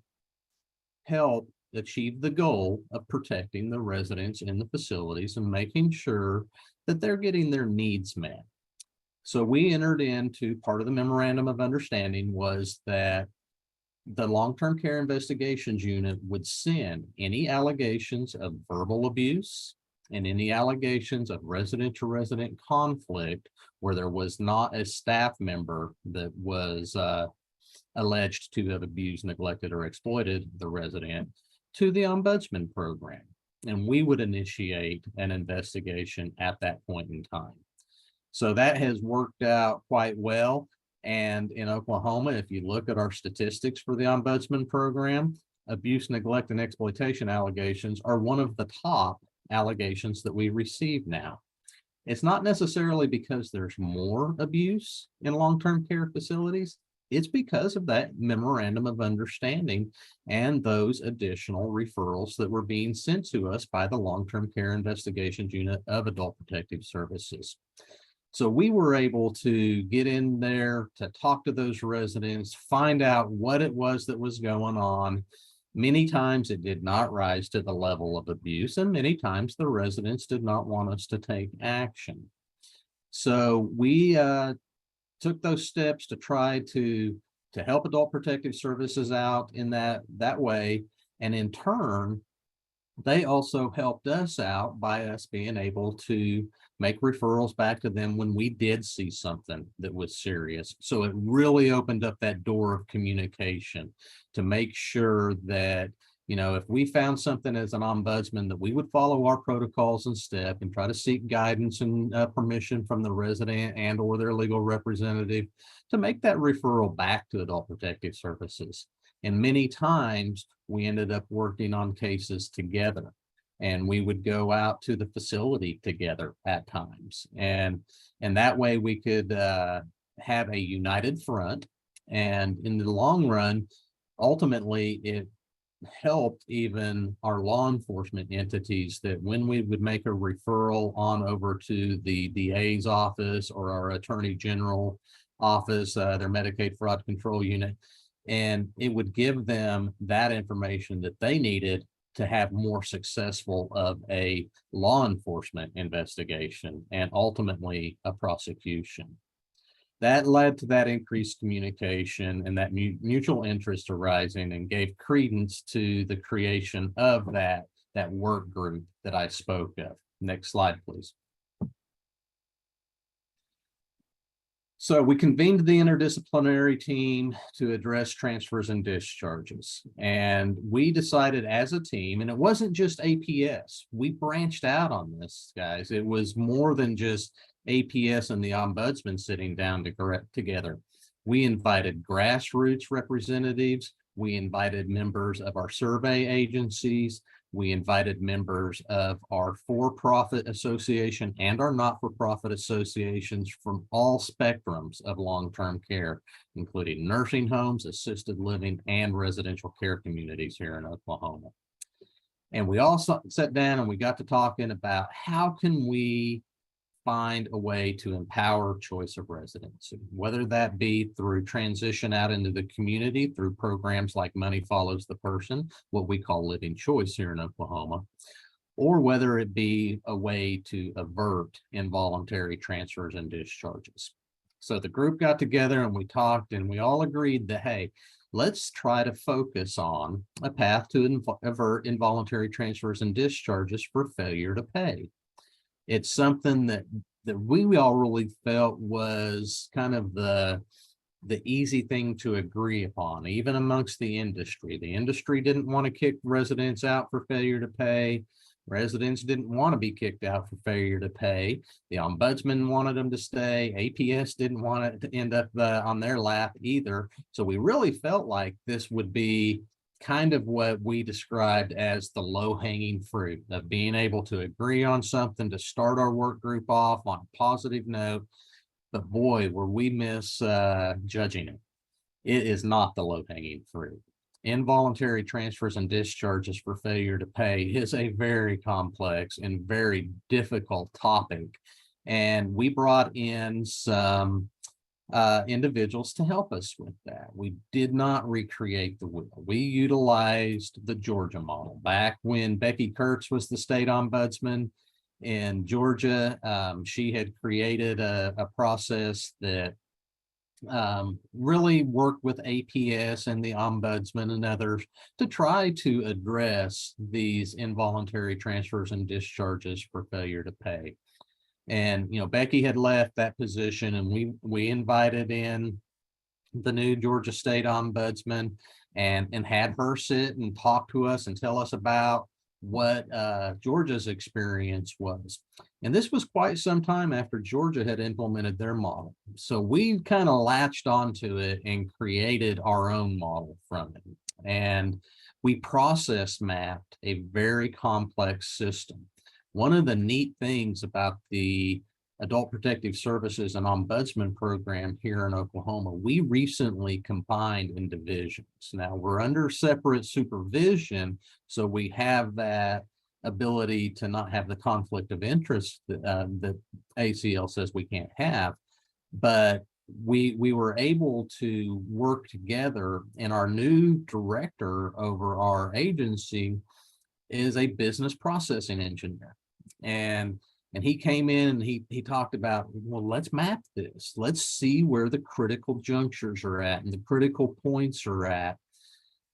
help achieve the goal of protecting the residents in the facilities and making sure that they're getting their needs met. So we entered into part of the memorandum of understanding was that the long-term care investigations unit would send any allegations of verbal abuse and any allegations of resident-to-resident conflict where there was not a staff member that was alleged to have abused, neglected, or exploited the resident to the Ombudsman program. And we would initiate an investigation at that point in time. So that has worked out quite well. And in Oklahoma, if you look at our statistics for the Ombudsman program, abuse, neglect, and exploitation allegations are one of the top allegations that we receive now. It's not necessarily because there's more abuse in long-term care facilities. It's because of that memorandum of understanding and those additional referrals that were being sent to us by the long-term care investigations unit of Adult Protective Services. So we were able to get in there to talk to those residents, find out what it was that was going on. Many times it did not rise to the level of abuse, and many times the residents did not want us to take action. So we took those steps to try to help Adult Protective Services out in that way. And in turn, they also helped us out by us being able to make referrals back to them when we did see something that was serious. So it really opened up that door of communication to make sure that, you know, if we found something as an ombudsman, that we would follow our protocols and step and try to seek guidance and permission from the resident and or their legal representative to make that referral back to Adult Protective Services. And many times we ended up working on cases together, and we would go out to the facility together at times. And that way we could have a united front. And in the long run, ultimately, it helped even our law enforcement entities that when we would make a referral on over to the DA's office or our Attorney General office, their Medicaid fraud control unit, and it would give them that information that they needed to have more successful of a law enforcement investigation and ultimately a prosecution. That led to that increased communication and that mutual interest arising, and gave credence to the creation of that work group that I spoke of. Next slide, please. So we convened the interdisciplinary team to address transfers and discharges. And we decided as a team, and it wasn't just APS, we branched out on this, guys. It was more than just APS and the ombudsman sitting down together. We invited grassroots representatives. We invited members of our survey agencies. We invited members of our for-profit association and our not-for-profit associations from all spectrums of long-term care, including nursing homes, assisted living, and residential care communities here in Oklahoma. And we all sat down and we got to talking about how can we find a way to empower choice of residency, whether that be through transition out into the community through programs like Money Follows the Person, what we call Living Choice here in Oklahoma, or whether it be a way to avert involuntary transfers and discharges. So the group got together and we talked, and we all agreed that, hey, let's try to focus on a path to avert involuntary transfers and discharges for failure to pay. It's something that we all really felt was kind of the easy thing to agree upon, even amongst the industry. The industry didn't want to kick residents out for failure to pay. Residents didn't want to be kicked out for failure to pay. The ombudsman wanted them to stay. APS didn't want it to end up on their lap either. So we really felt like this would be kind of what we described as the low-hanging fruit of being able to agree on something to start our work group off on a positive note. But boy, were we misjudging it. It is not the low-hanging fruit. Involuntary transfers and discharges for failure to pay is a very complex and very difficult topic. And we brought in some individuals to help us with that. We did not recreate the wheel. We utilized the Georgia model. Back when Becky Kurtz was the state ombudsman in Georgia, she had created a process that really worked with APS and the ombudsman and others to try to address these involuntary transfers and discharges for failure to pay. And, you know, Becky had left that position, and we invited in the new Georgia State Ombudsman and had her sit and talk to us and tell us about what Georgia's experience was. And this was quite some time after Georgia had implemented their model. So we kind of latched onto it and created our own model from it. And we process mapped a very complex system. One of the neat things about the Adult Protective Services and Ombudsman program here in Oklahoma, we recently combined in divisions. Now we're under separate supervision, so we have that ability to not have the conflict of interest that ACL says we can't have, but we were able to work together, and our new director over our agency is a business processing engineer. And he came in and he talked about, well, let's map this. Let's see where the critical junctures are at and the critical points are at.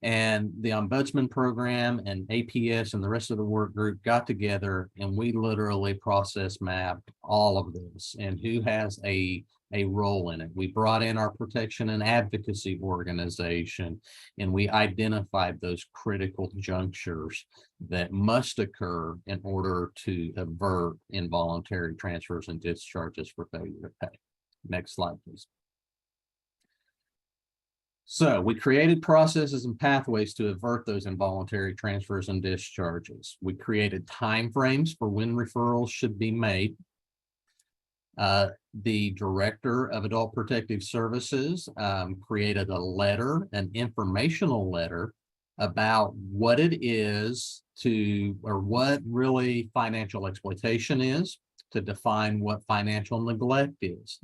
And the Ombudsman program and APS and the rest of the work group got together, and we literally process mapped all of this and who has a role in it. We brought in our protection and advocacy organization, and we identified those critical junctures that must occur in order to avert involuntary transfers and discharges for failure to pay. Next slide, please. So we created processes and pathways to avert those involuntary transfers and discharges. We created timeframes for when referrals should be made. The Director of Adult Protective Services created a letter, an informational letter about what it is or what really financial exploitation is, to define what financial neglect is.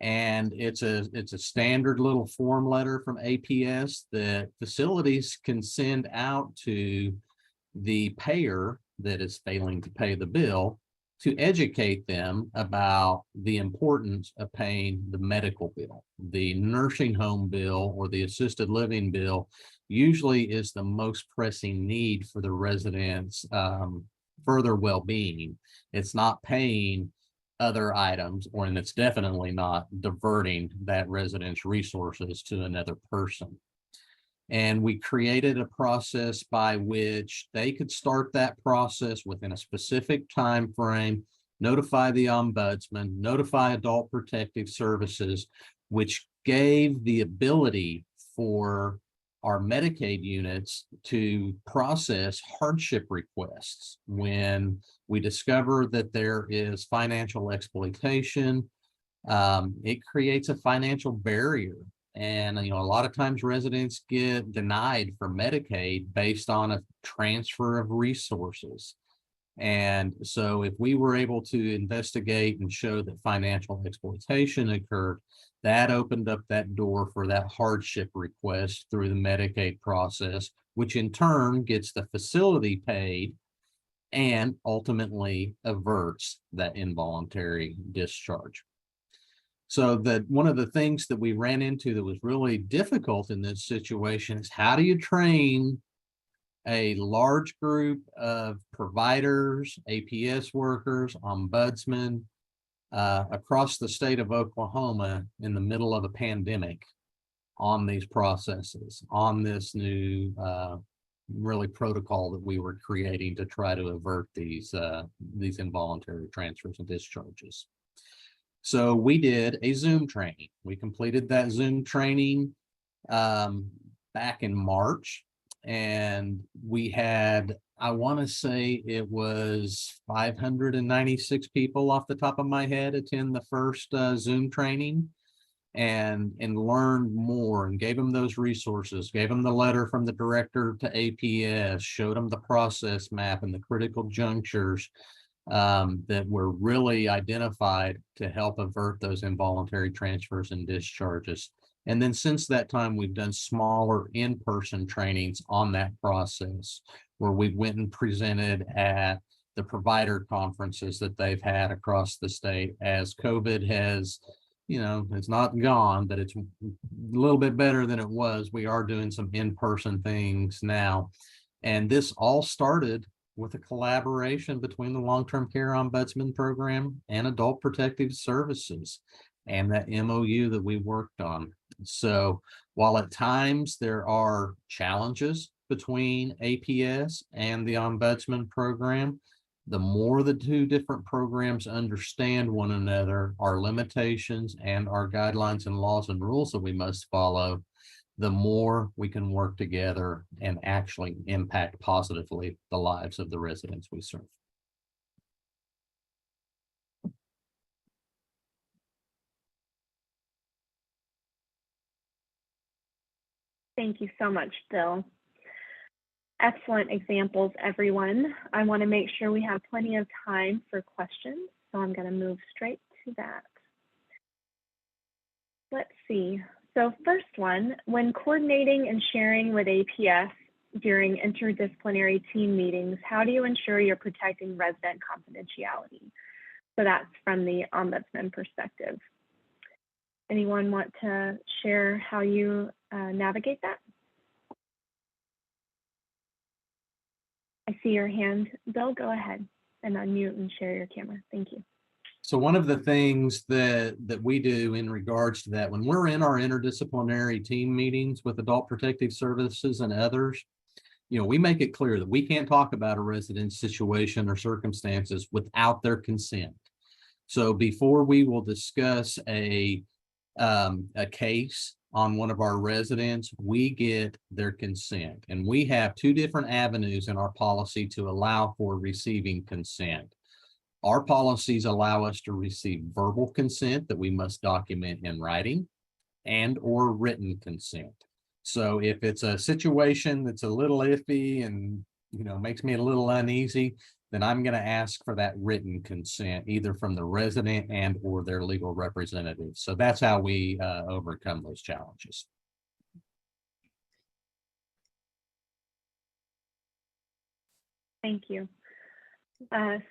And it's a standard little form letter from APS that facilities can send out to the payer that is failing to pay the bill, to educate them about the importance of paying the medical bill. The nursing home bill or the assisted living bill usually is the most pressing need for the residents' further well-being. It's not paying other items, and it's definitely not diverting that resident's resources to another person. And we created a process by which they could start that process within a specific time frame, notify the Ombudsman, notify Adult Protective Services, which gave the ability for our Medicaid units to process hardship requests when we discover that there is financial exploitation. It creates a financial barrier. And, a lot of times residents get denied for Medicaid based on a transfer of resources. And so if we were able to investigate and show that financial exploitation occurred, that opened up that door for that hardship request through the Medicaid process, which in turn gets the facility paid and ultimately averts that involuntary discharge. So that one of the things that we ran into that was really difficult in this situation is, how do you train a large group of providers, APS workers, ombudsmen across the state of Oklahoma in the middle of a pandemic on these processes, on this new really protocol that we were creating to try to avert these involuntary transfers and discharges. So we did a Zoom training. We completed that Zoom training back in March, and we had, I want to say it was 596 people off the top of my head attend the first Zoom training, and learned more, and gave them those resources, gave them the letter from the director to APS, showed them the process map and the critical junctures that were really identified to help avert those involuntary transfers and discharges. And then since that time, we've done smaller in-person trainings on that process, where we went and presented at the provider conferences that they've had across the state. As COVID has, it's not gone, but it's a little bit better than it was. We are doing some in-person things now. And this all started with a collaboration between the Long-Term Care Ombudsman Program and Adult Protective Services, and that MOU that we worked on. So while at times there are challenges between APS and the Ombudsman Program, the more the two different programs understand one another, our limitations and our guidelines and laws and rules that we must follow, the more we can work together and actually impact positively the lives of the residents we serve. Thank you so much, Bill. Excellent examples, everyone. I want to make sure we have plenty of time for questions, so I'm going to move straight to that. Let's see. So first one, when coordinating and sharing with APS during interdisciplinary team meetings, how do you ensure you're protecting resident confidentiality? So that's from the Ombudsman perspective. Anyone want to share how you navigate that? I see your hand. Bill, go ahead and unmute and share your camera. Thank you. So one of the things that we do in regards to that, when we're in our interdisciplinary team meetings with Adult Protective Services and others, we make it clear that we can't talk about a resident's situation or circumstances without their consent. So before we will discuss a case on one of our residents, we get their consent. And we have two different avenues in our policy to allow for receiving consent. Our policies allow us to receive verbal consent that we must document in writing and or written consent. So if it's a situation that's a little iffy and makes me a little uneasy, then I'm going to ask for that written consent, either from the resident and or their legal representative. So that's how we overcome those challenges. Thank you.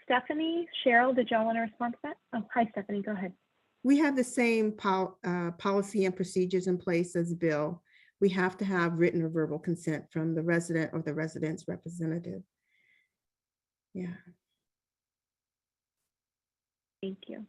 Stephanie, Cheryl, did y'all want to respond to that? Oh, hi, Stephanie, go ahead. We have the same policy and procedures in place as Bill. We have to have written or verbal consent from the resident or the resident's representative. Yeah. Thank you.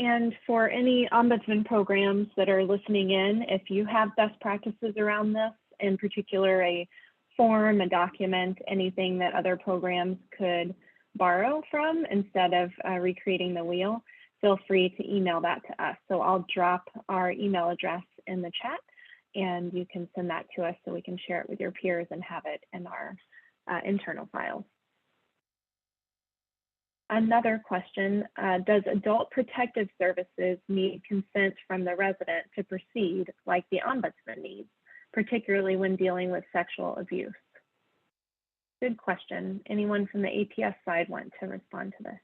And for any Ombudsman programs that are listening in, if you have best practices around this, in particular a form, a document, anything that other programs could borrow from instead of recreating the wheel, feel free to email that to us. So I'll drop our email address in the chat and you can send that to us so we can share it with your peers and have it in our internal files. Another question, does Adult Protective Services need consent from the resident to proceed like the Ombudsman needs, particularly when dealing with sexual abuse? Good question. Anyone from the APS side want to respond to this?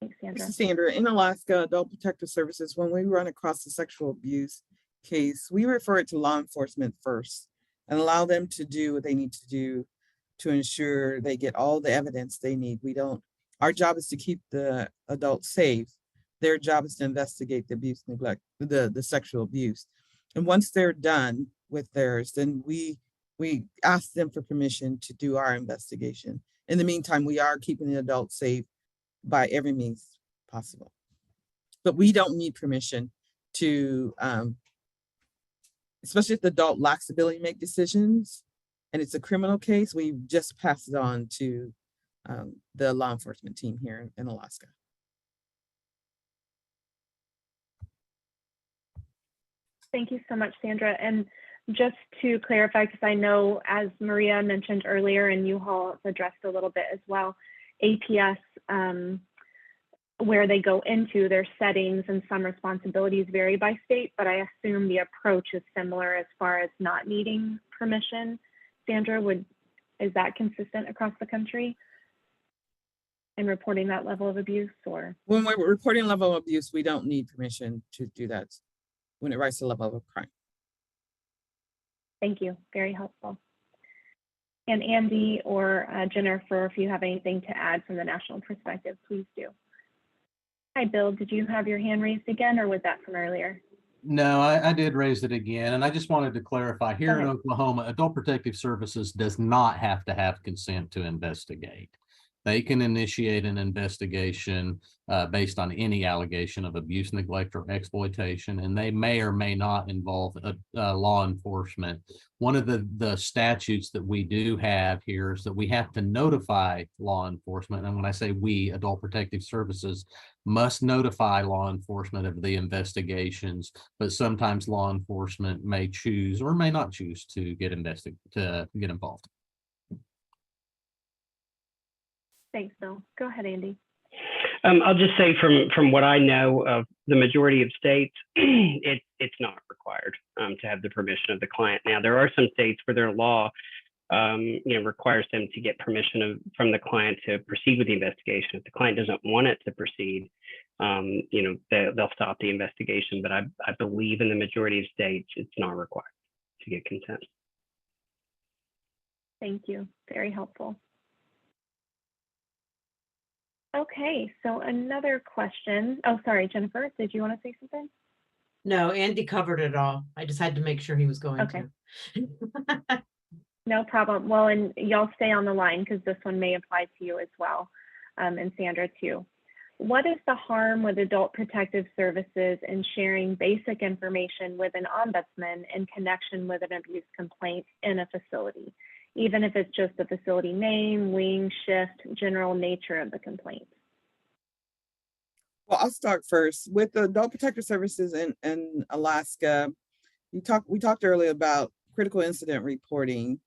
Thanks, Sandra. This is Sandra. In Alaska, Adult Protective Services, when we run across a sexual abuse case, we refer it to law enforcement first and allow them to do what they need to do to ensure they get all the evidence they need. Our job is to keep the adult safe. Their job is to investigate the abuse, neglect, the sexual abuse. And once they're done with theirs, then we ask them for permission to do our investigation. In the meantime, we are keeping the adult safe by every means possible. But we don't need permission to, especially if the adult lacks the ability to make decisions and it's a criminal case, we just pass it on to the law enforcement team here in Alaska. Thank you so much, Sandra. And just to clarify, because I know, as Maria mentioned earlier, and you all addressed a little bit as well, APS, where they go into their settings and some responsibilities vary by state, but I assume the approach is similar as far as not needing permission. Sandra, is that consistent across the country in reporting that level of abuse? Or when we're reporting level of abuse, we don't need permission to do that when it rises to the level of crime. Thank you, very helpful. And Andy or Jennifer, if you have anything to add from the national perspective, please do. Hi, Bill, did you have your hand raised again, or was that from earlier? No, I did raise it again, and I just wanted to clarify, here in Oklahoma, Adult Protective Services does not have to have consent to investigate. They can initiate an investigation based on any allegation of abuse, neglect, or exploitation, and they may or may not involve law enforcement. One of the statutes that we do have here is that we have to notify law enforcement. And when I say we, Adult Protective Services must notify law enforcement of the investigations, but sometimes law enforcement may choose or may not choose to get involved. Thanks, Bill. Go ahead, Andy. I'll just say from what I know of the majority of states, it's not required to have the permission of the client. Now, there are some states where their law requires them to get permission from the client to proceed with the investigation. If the client doesn't want it to proceed, they'll stop the investigation. But I believe in the majority of states, it's not required to get consent. Thank you. Very helpful. Okay, so another question. Oh, sorry, Jennifer, did you want to say something? No, Andy covered it all. I just had to make sure he was going Okay. to. No problem. Well, and y'all stay on the line because this one may apply to you as well, and Sandra too. What is the harm with adult protective services in sharing basic information with an ombudsman in connection with an abuse complaint in a facility, even if it's just the facility name, wing, shift, general nature of the complaint? Well, I'll start first with the adult protective services in Alaska. We talked earlier about critical incident reporting.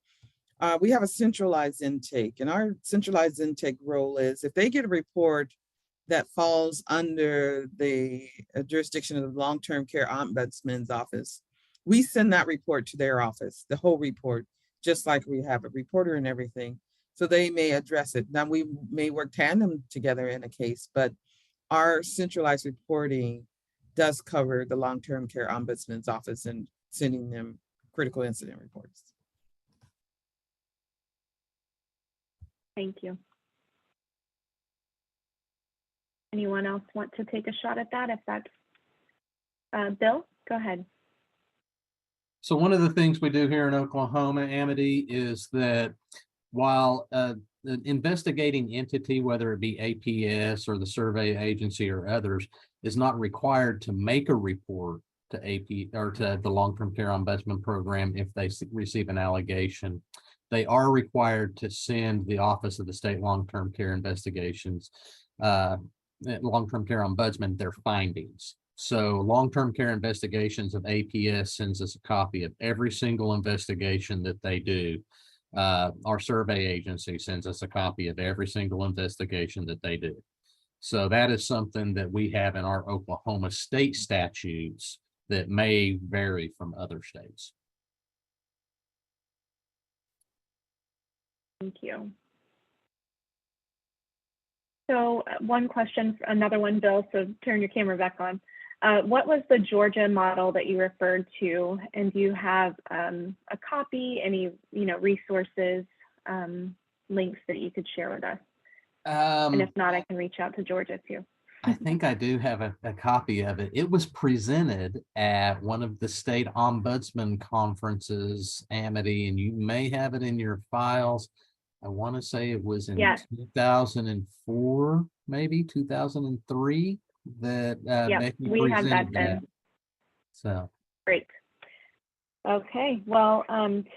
We have a centralized intake, and our centralized intake role is if they get a report that falls under the jurisdiction of the long-term care ombudsman's office, we send that report to their office, the whole report, just like we have a reporter and everything, so they may address it. Now, we may work tandem together in a case, but our centralized reporting does cover the long-term care ombudsman's office and sending them critical incident reports. Thank you. Anyone else want to take a shot at that? If that's Bill, go ahead. So one of the things we do here in Oklahoma, Amity, is that while the investigating entity, whether it be APS or the survey agency or others, is not required to make a report to AP or to the long-term care ombudsman program if they receive an allegation, they are required to send the Office of the State Long-Term Care Investigations, long-term care ombudsman, their findings. So long-term care investigations of APS sends us a copy of every single investigation that they do. Our survey agency sends us a copy of every single investigation that they do. So that is something that we have in our Oklahoma state statutes that may vary from other states. Thank you. So one question, another one, Bill, so turn your camera back on. What was the Georgia model that you referred to? And do you have a copy, any resources, links that you could share with us? And if not, I can reach out to Georgia too. I think I do have a copy of it. It was presented at one of the state ombudsman conferences, Amity, and you may have it in your files. I want to say it was in 2004, maybe 2003 that Becky we had that presented then. that. So Great. Okay, well,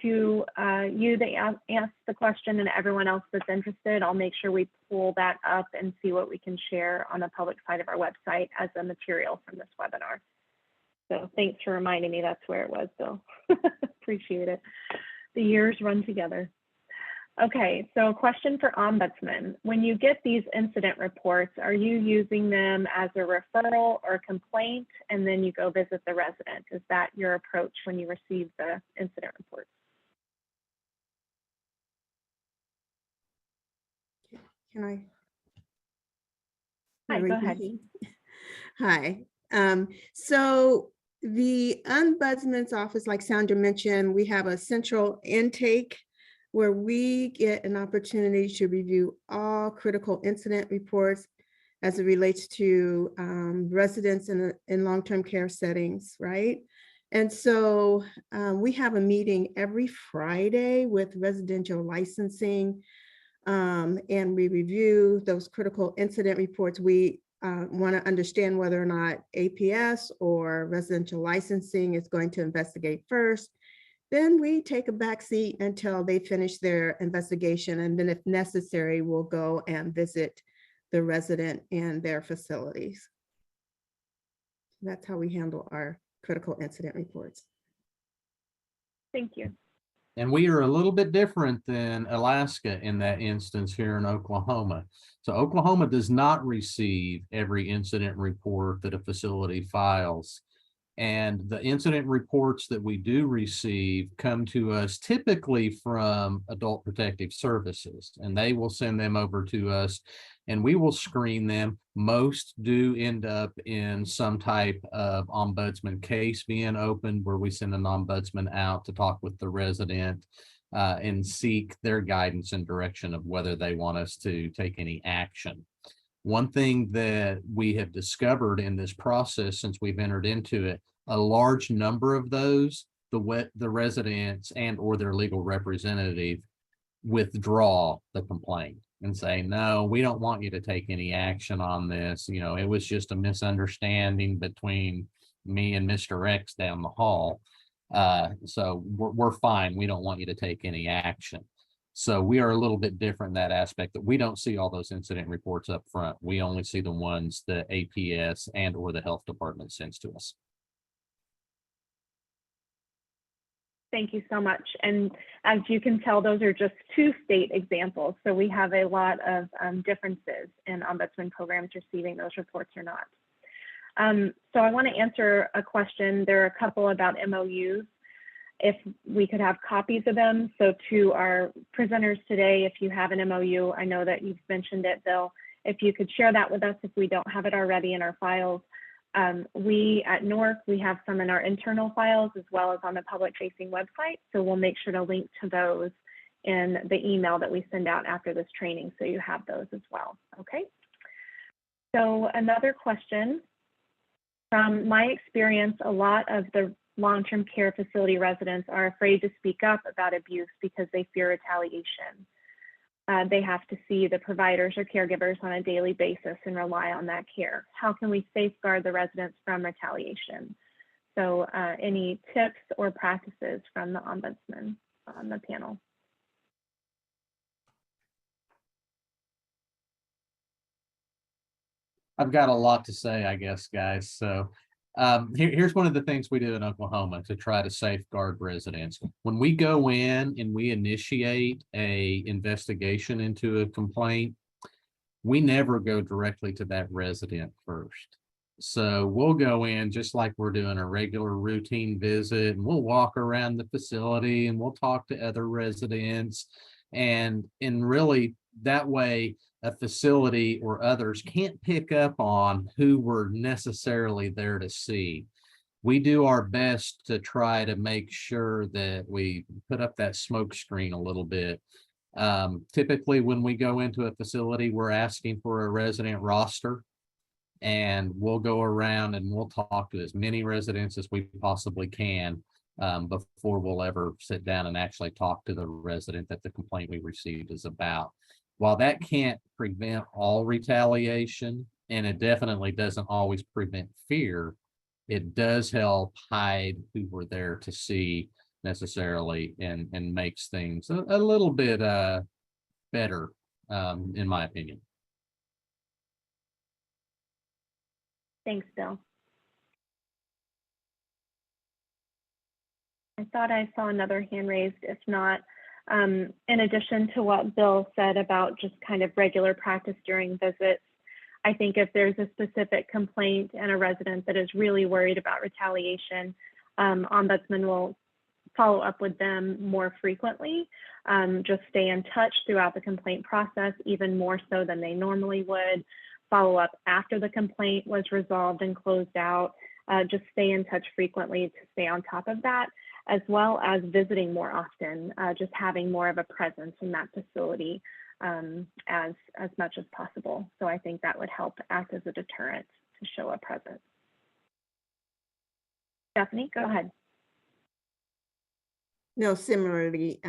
to you that asked the question and everyone else that's interested, I'll make sure we pull that up and see what we can share on the public side of our website as a material from this webinar. So thanks for reminding me that's where it was, Bill. Appreciate it. The years run together. Okay, so a question for Ombudsman. When you get these incident reports, are you using them as a referral or complaint, and then you go visit the resident? Is that your approach when you receive the incident reports? Can I? Hi, go ahead. Hi. So the Ombudsman's office, like Sandra mentioned, we have a central intake where we get an opportunity to review all critical incident reports as it relates to residents in long-term care settings, right? And so we have a meeting every Friday with residential licensing, and we review those critical incident reports. We want to understand whether or not APS or residential licensing is going to investigate first. Then we take a back seat until they finish their investigation. And then if necessary, we'll go and visit the resident and their facilities. That's how we handle our critical incident reports. Thank you. And we are a little bit different than Alaska in that instance here in Oklahoma. So Oklahoma does not receive every incident report that a facility files. And the incident reports that we do receive come to us typically from Adult Protective Services, and they will send them over to us and we will screen them. Most do end up in some type of ombudsman case being opened where we send an ombudsman out to talk with the resident and seek their guidance and direction of whether they want us to take any action. One thing that we have discovered in this process since we've entered into it, a large number of those, the residents and or their legal representative withdraw the complaint and say, no, we don't want you to take any action on this. You know, it was just a misunderstanding between me and Mr. X down the hall. So we're fine. We don't want you to take any action. So we are a little bit different in that aspect, that we don't see all those incident reports up front. We only see the ones that APS and or the health department sends to us. Thank you so much. And as you can tell, those are just two state examples. So we have a lot of differences in ombudsman programs receiving those reports or not. So I want to answer a question. There are a couple about MOUs. If we could have copies of them. So to our presenters today, if you have an MOU, I know that you've mentioned it, Bill, if you could share that with us if we don't have it already in our files. We at Nort, we have some in our internal files as well as on the public facing website. So we'll make sure to link to those in the email that we send out after this training. So you have those as well, okay? So another question, from my experience, a lot of the long-term care facility residents are afraid to speak up about abuse because they fear retaliation. They have to see the providers or caregivers on a daily basis and rely on that care. How can we safeguard the residents from retaliation? So any tips or practices from the ombudsman on the panel? I've got a lot to say, I guess, guys. So here's one of the things we do in Oklahoma to try to safeguard residents. When we go in and we initiate a investigation into a complaint, we never go directly to that resident first. So we'll go in just like we're doing a regular routine visit, and we'll walk around the facility and we'll talk to other residents. And really that way, a facility or others can't pick up on who we're necessarily there to see. We do our best to try to make sure that we put up that smoke screen a little bit. Typically, when we go into a facility, we're asking for a resident roster, and we'll go around and we'll talk to as many residents as we possibly can before we'll ever sit down and actually talk to the resident that the complaint we received is about. While that can't prevent all retaliation, and it definitely doesn't always prevent fear, it does help hide who we're there to see necessarily, and makes things a little bit better, in my opinion. Thanks, Bill. I thought I saw another hand raised. If not, in addition to what Bill said about just kind of regular practice during visits, I think if there's a specific complaint and a resident that is really worried about retaliation, Ombudsman will follow up with them more frequently, just stay in touch throughout the complaint process, even more so than they normally would, follow up after the complaint was resolved and closed out, just stay in touch frequently to stay on top of that, as well as visiting more often, just having more of a presence in that facility as much as possible. So I think that would help act as a deterrent to show a presence. Stephanie, go ahead. No, similarly,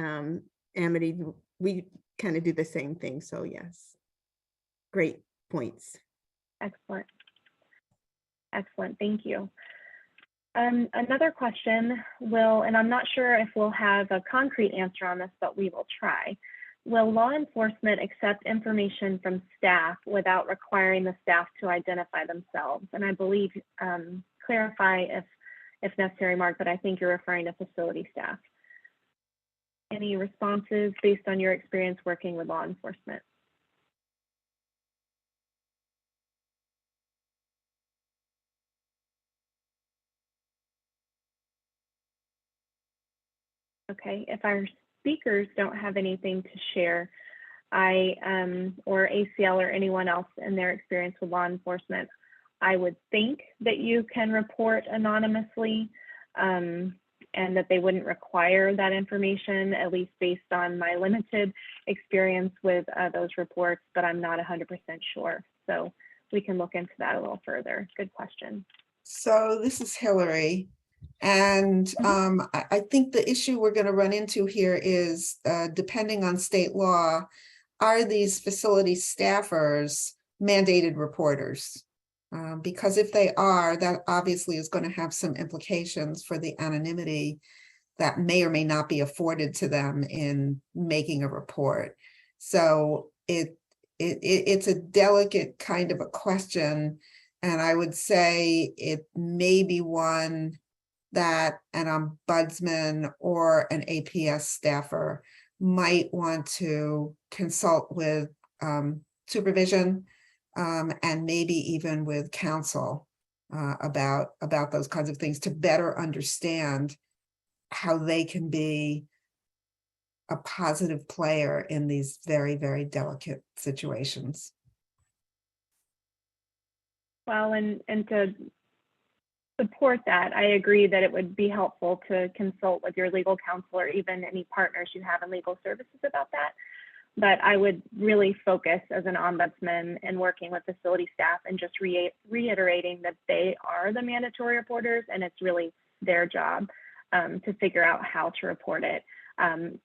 Amity, we kind of do the same thing. So yes, great points. Excellent. Excellent, thank you. Another question will, and I'm not sure if we'll have a concrete answer on this, but we will try. Will law enforcement accept information from staff without requiring the staff to identify themselves? And I believe, clarify if necessary, Mark, but I think you're referring to facility staff. Any responses based on your experience working with law enforcement? Okay, if our speakers don't have anything to share, or ACL or anyone else in their experience with law enforcement, I would think that you can report anonymously, and that they wouldn't require that information, at least based on my limited experience with those reports, but I'm not 100% sure. So we can look into that a little further. Good question. So this is Hillary. And I think the issue we're going to run into here is, depending on state law, are these facility staffers mandated reporters? Because if they are, that obviously is going to have some implications for the anonymity that may or may not be afforded to them in making a report. So it's a delicate kind of a question. And I would say it may be one that an ombudsman or an APS staffer might want to consult with supervision, and maybe even with counsel about those kinds of things, to better understand how they can be a positive player in these very, very delicate situations. Well, and to support that, I agree that it would be helpful to consult with your legal counsel or even any partners you have in legal services about that. But I would really focus as an ombudsman and working with facility staff and just reiterating that they are the mandatory reporters, and it's really their job to figure out how to report it,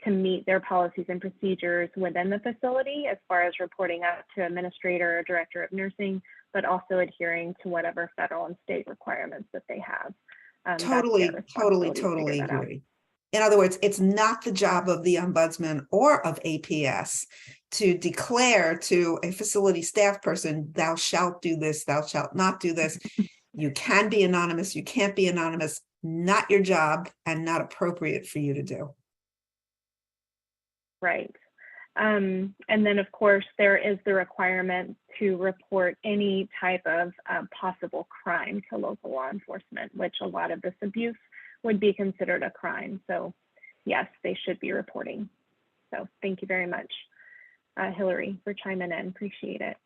to meet their policies and procedures within the facility as far as reporting out to administrator or director of nursing, but also adhering to whatever federal and state requirements that they have. Totally agree. In other words, it's not the job of the ombudsman or of APS to declare to a facility staff person, thou shalt do this, thou shalt not do this. You can be anonymous, you can't be anonymous, not your job and not appropriate for you to do. Right. And then, of course, there is the requirement to report any type of possible crime to local law enforcement, which a lot of this abuse would be considered a crime. So yes, they should be reporting. So thank you very much, Hillary, for chiming in. Appreciate it.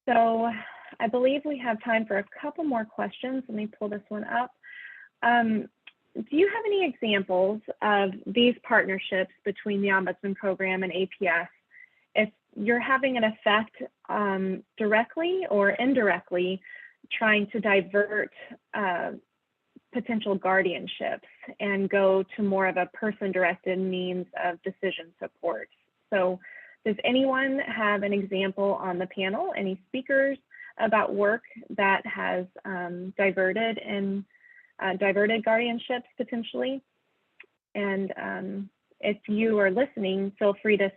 So I believe we have time for a couple more questions. Let me pull this one up. Do you have any examples of these partnerships between the Ombudsman Program and APS? If you're having an effect directly or indirectly trying to divert potential guardianships and go to more of a person-directed means of decision support. So does anyone have an example on the panel, any speakers about work that has diverted guardianships potentially? And if you are listening, feel free to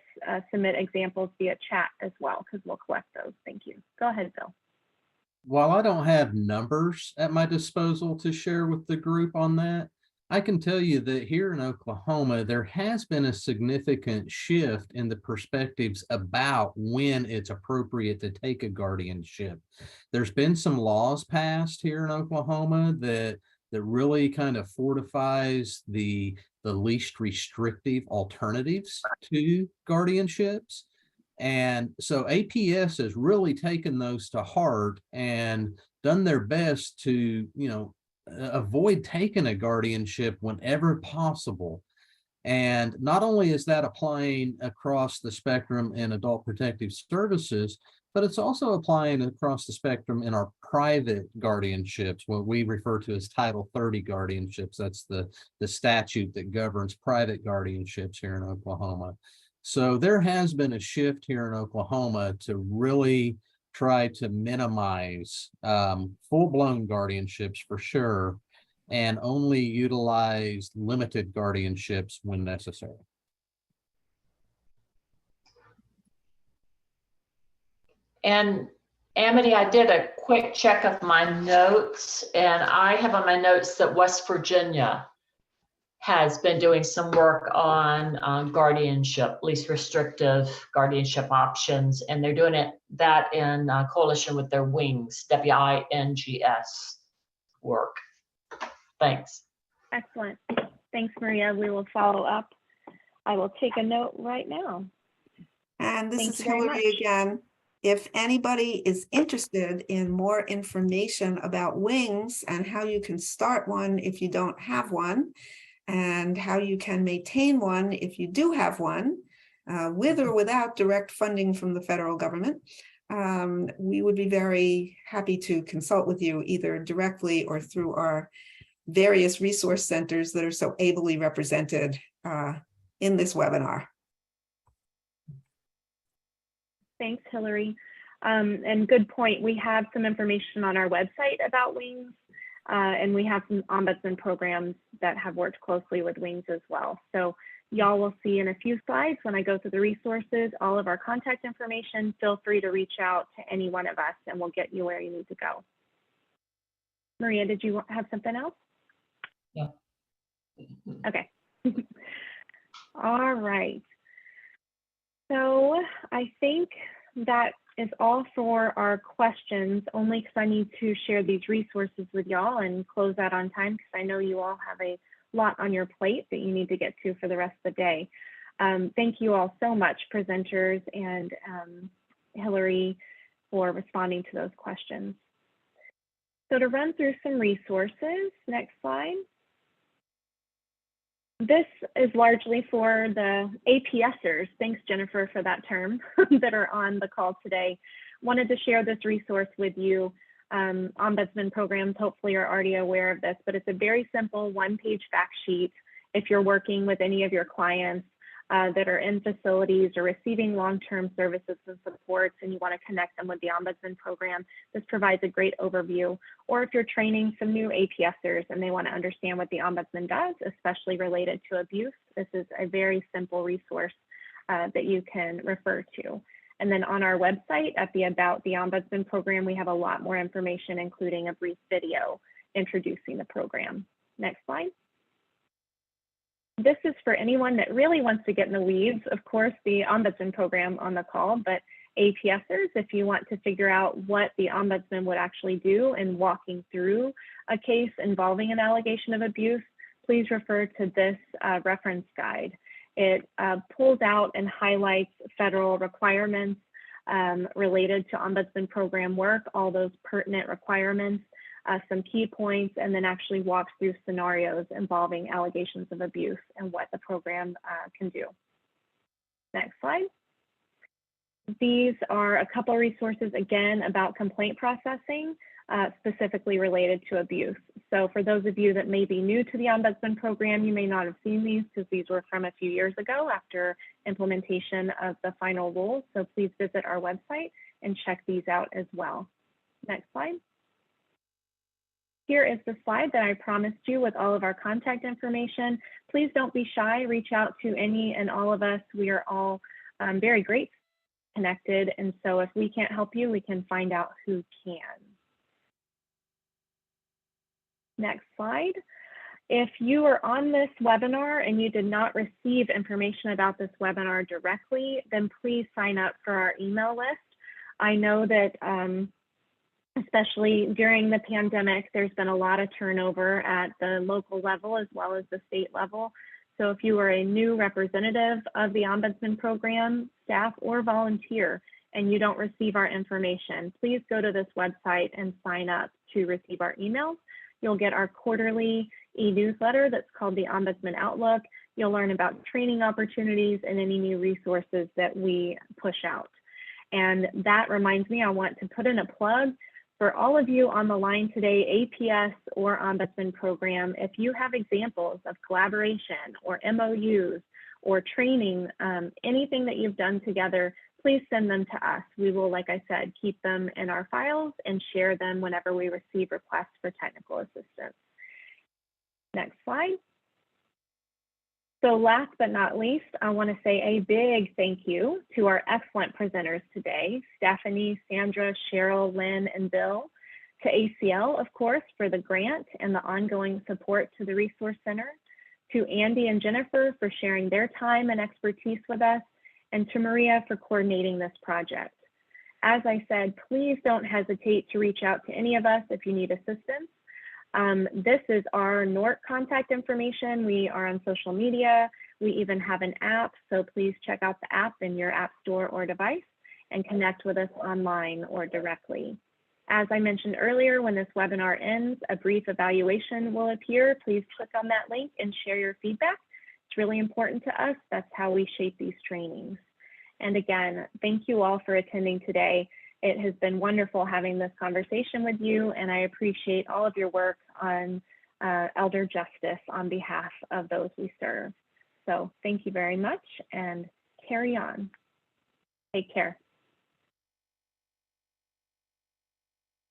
submit examples via chat as well, because we'll collect those. Thank you. Go ahead, Bill. While I don't have numbers at my disposal to share with the group on that, I can tell you that here in Oklahoma, there has been a significant shift in the perspectives about when it's appropriate to take a guardianship. There's been some laws passed here in Oklahoma that really kind of fortifies the least restrictive alternatives to guardianships. And so APS has really taken those to heart and done their best to, avoid taking a guardianship whenever possible. And not only is that applying across the spectrum in adult protective services, but it's also applying across the spectrum in our private guardianships, what we refer to as Title 30 guardianships. That's the statute that governs private guardianships here in Oklahoma. So there has been a shift here in Oklahoma to really try to minimize full-blown guardianships for sure, and only utilize limited guardianships when necessary. And Amity, I did a quick check of my notes, and I have on my notes that West Virginia has been doing some work on guardianship, least restrictive guardianship options, and they're doing that in coalition with their WINGS, WINGS work. Thanks. Excellent. Thanks, Maria. We will follow up. I will take a note right now. And this Thank is you very Hillary much. again. If anybody is interested in more information about WINGS and how you can start one if you don't have one, and how you can maintain one if you do have one, with or without direct funding from the federal government, we would be very happy to consult with you either directly or through our various resource centers that are so ably represented in this webinar. Thanks, Hillary. And good point. We have some information on our website about WINGS, and we have some ombudsman programs that have worked closely with WINGS as well. So y'all will see in a few slides when I go through the resources, all of our contact information. Feel free to reach out to any one of us and we'll get you where you need to go. Maria, did you have something else? Yeah. Okay. All right. So I think that is all for our questions, only because I need to share these resources with y'all and close out on time because I know you all have a lot on your plate that you need to get to for the rest of the day. Thank you all so much, presenters and Hillary, for responding to those questions. So to run through some resources, next slide. This is largely for the APSers, thanks Jennifer for that term, that are on the call today. Wanted to share this resource with you. Ombudsman programs hopefully are already aware of this, but it's a very simple one-page fact sheet if you're working with any of your clients that are in facilities or receiving long-term services and supports and you want to connect them with the Ombudsman program. This provides a great overview. Or if you're training some new APSers and they want to understand what the Ombudsman does, especially related to abuse, this is a very simple resource that you can refer to. And then on our website at the About the Ombudsman program, we have a lot more information, including a brief video introducing the program. Next slide. This is for anyone that really wants to get in the weeds, of course, the Ombudsman program on the call, but APSers, if you want to figure out what the Ombudsman would actually do in walking through a case involving an allegation of abuse, please refer to this reference guide. It pulls out and highlights federal requirements related to Ombudsman program work, all those pertinent requirements, some key points, and then actually walks through scenarios involving allegations of abuse and what the program can do. Next slide. These are a couple resources, again, about complaint processing, specifically related to abuse. So for those of you that may be new to the Ombudsman program, you may not have seen these because these were from a few years ago after implementation of the final rules. So please visit our website and check these out as well. Next slide. Here is the slide that I promised you with all of our contact information. Please don't be shy. Reach out to any and all of us. We are all very great connected. And so if we can't help you, we can find out who can. Next slide. If you are on this webinar and you did not receive information about this webinar directly, then please sign up for our email list. I know that especially during the pandemic, there's been a lot of turnover at the local level as well as the state level. So if you are a new representative of the Ombudsman program, staff, or volunteer, and you don't receive our information, please go to this website and sign up to receive our emails. You'll get our quarterly e-newsletter that's called the Ombudsman Outlook. You'll learn about training opportunities and any new resources that we push out. And that reminds me, I want to put in a plug for all of you on the line today, APS or Ombudsman program. If you have examples of collaboration or MOUs or training, anything that you've done together, please send them to us. We will, like I said, keep them in our files and share them whenever we receive requests for technical assistance. Next slide. So last but not least, I want to say a big thank you to our excellent presenters today, Stephanie, Sandra, Cheryl, Lynn, and Bill, to ACL, of course, for the grant and the ongoing support to the Resource Center, to Andy and Jennifer for sharing their time and expertise with us, and to Maria for coordinating this project. As I said, please don't hesitate to reach out to any of us if you need assistance. This is our Nort contact information. We are on social media. We even have an app, so please check out the app in your app store or device and connect with us online or directly. As I mentioned earlier, when this webinar ends, a brief evaluation will appear. Please click on that link and share your feedback. It's really important to us. That's how we shape these trainings. And again, thank you all for attending today. It has been wonderful having this conversation with you, and I appreciate all of your work on elder justice on behalf of those we serve. So thank you very much, and carry on. Take care.